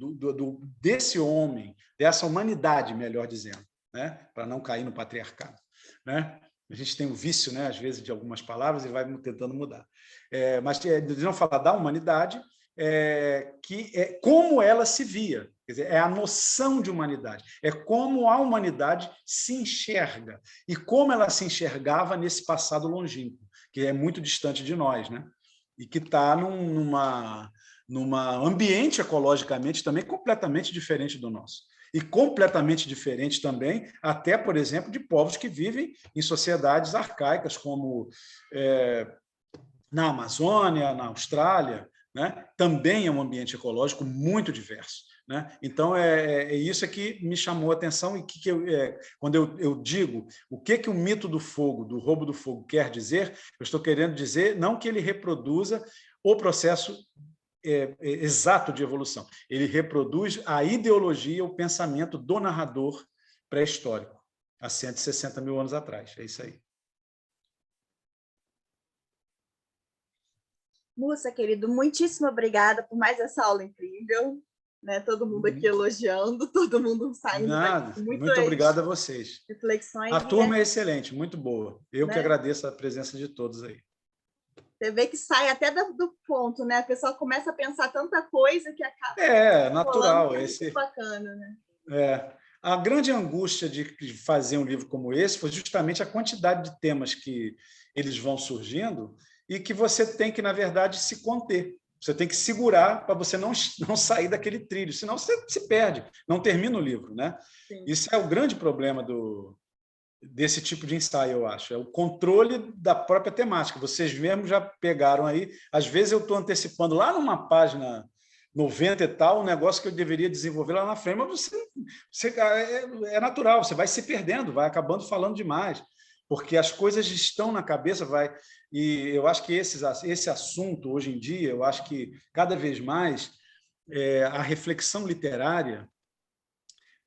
desse homem, dessa humanidade, melhor dizendo, né, para não cair no patriarcado, né? A gente tem o vício, né, às vezes, de algumas palavras e vai tentando mudar. Mas de não falar da humanidade, que é como ela se via, quer dizer, é a noção de humanidade, é como a humanidade se enxerga e como ela se enxergava nesse passado longínquo, que é muito distante de nós, né? E que está numa ambiente ecologicamente também completamente diferente do nosso. E completamente diferente também, até, por exemplo, de povos que vivem em sociedades arcaicas, como na Amazônia, na Austrália, né? Também é um ambiente ecológico muito diverso, né? Então, isso que me chamou a atenção e quando eu digo o que o mito do fogo, do roubo do fogo, quer dizer, eu estou querendo dizer não que ele reproduza o processo exato de evolução, ele reproduz a ideologia, o pensamento do narrador pré-histórico, há 160 mil anos atrás. É isso aí. Mussa, querido, muitíssimo obrigada por mais essa aula incrível, né? Todo mundo aqui elogiando, todo mundo saindo daqui. Muito obrigado a vocês. Reflexões. A turma é excelente, muito boa. Eu, né, que agradeço a presença de todos aí. Você vê que sai até do ponto, né? A pessoa começa a pensar tanta coisa que acaba... natural. É muito bacana, né? A grande angústia de fazer um livro como esse foi justamente a quantidade de temas que eles vão surgindo e que você tem que, na verdade, se conter. Você tem que segurar para você não sair daquele trilho, senão você se perde, não termina o livro, né? Sim. Isso é o grande problema desse tipo de ensaio, eu acho. É o controle da própria temática. Vocês mesmos já pegaram aí. Às vezes eu estou antecipando lá numa página 90 e tal, um negócio que eu deveria desenvolver lá na frente, mas é natural, você vai se perdendo, vai acabando falando demais, porque as coisas estão na cabeça, e eu acho que esse assunto, hoje em dia, eu acho que cada vez mais a reflexão literária,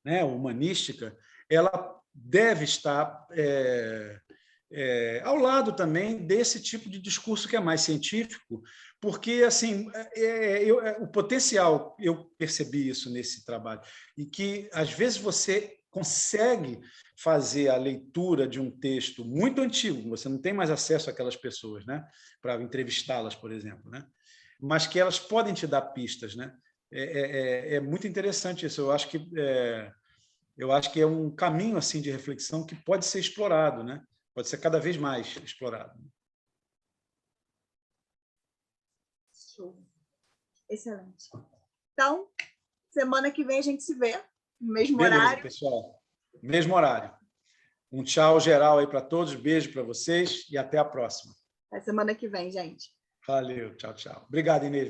né, humanística, ela deve estar ao lado também desse tipo de discurso que é mais científico, porque assim o potencial, eu percebi isso nesse trabalho, e que às vezes você consegue fazer a leitura de um texto muito antigo, você não tem mais acesso àquelas pessoas, né, para entrevistá-las, por exemplo, né, mas que elas podem te dar pistas, né? É muito interessante isso. Eu acho que é um caminho assim de reflexão que pode ser explorado, né? Pode ser cada vez mais explorado. Show. Excelente. Então, semana que vem a gente se vê, no mesmo horário. Pessoal. Mesmo horário. Um tchau geral aí para todos, beijo para vocês e até a próxima. Até semana que vem, gente. Valeu, tchau, tchau. Obrigado, Inês.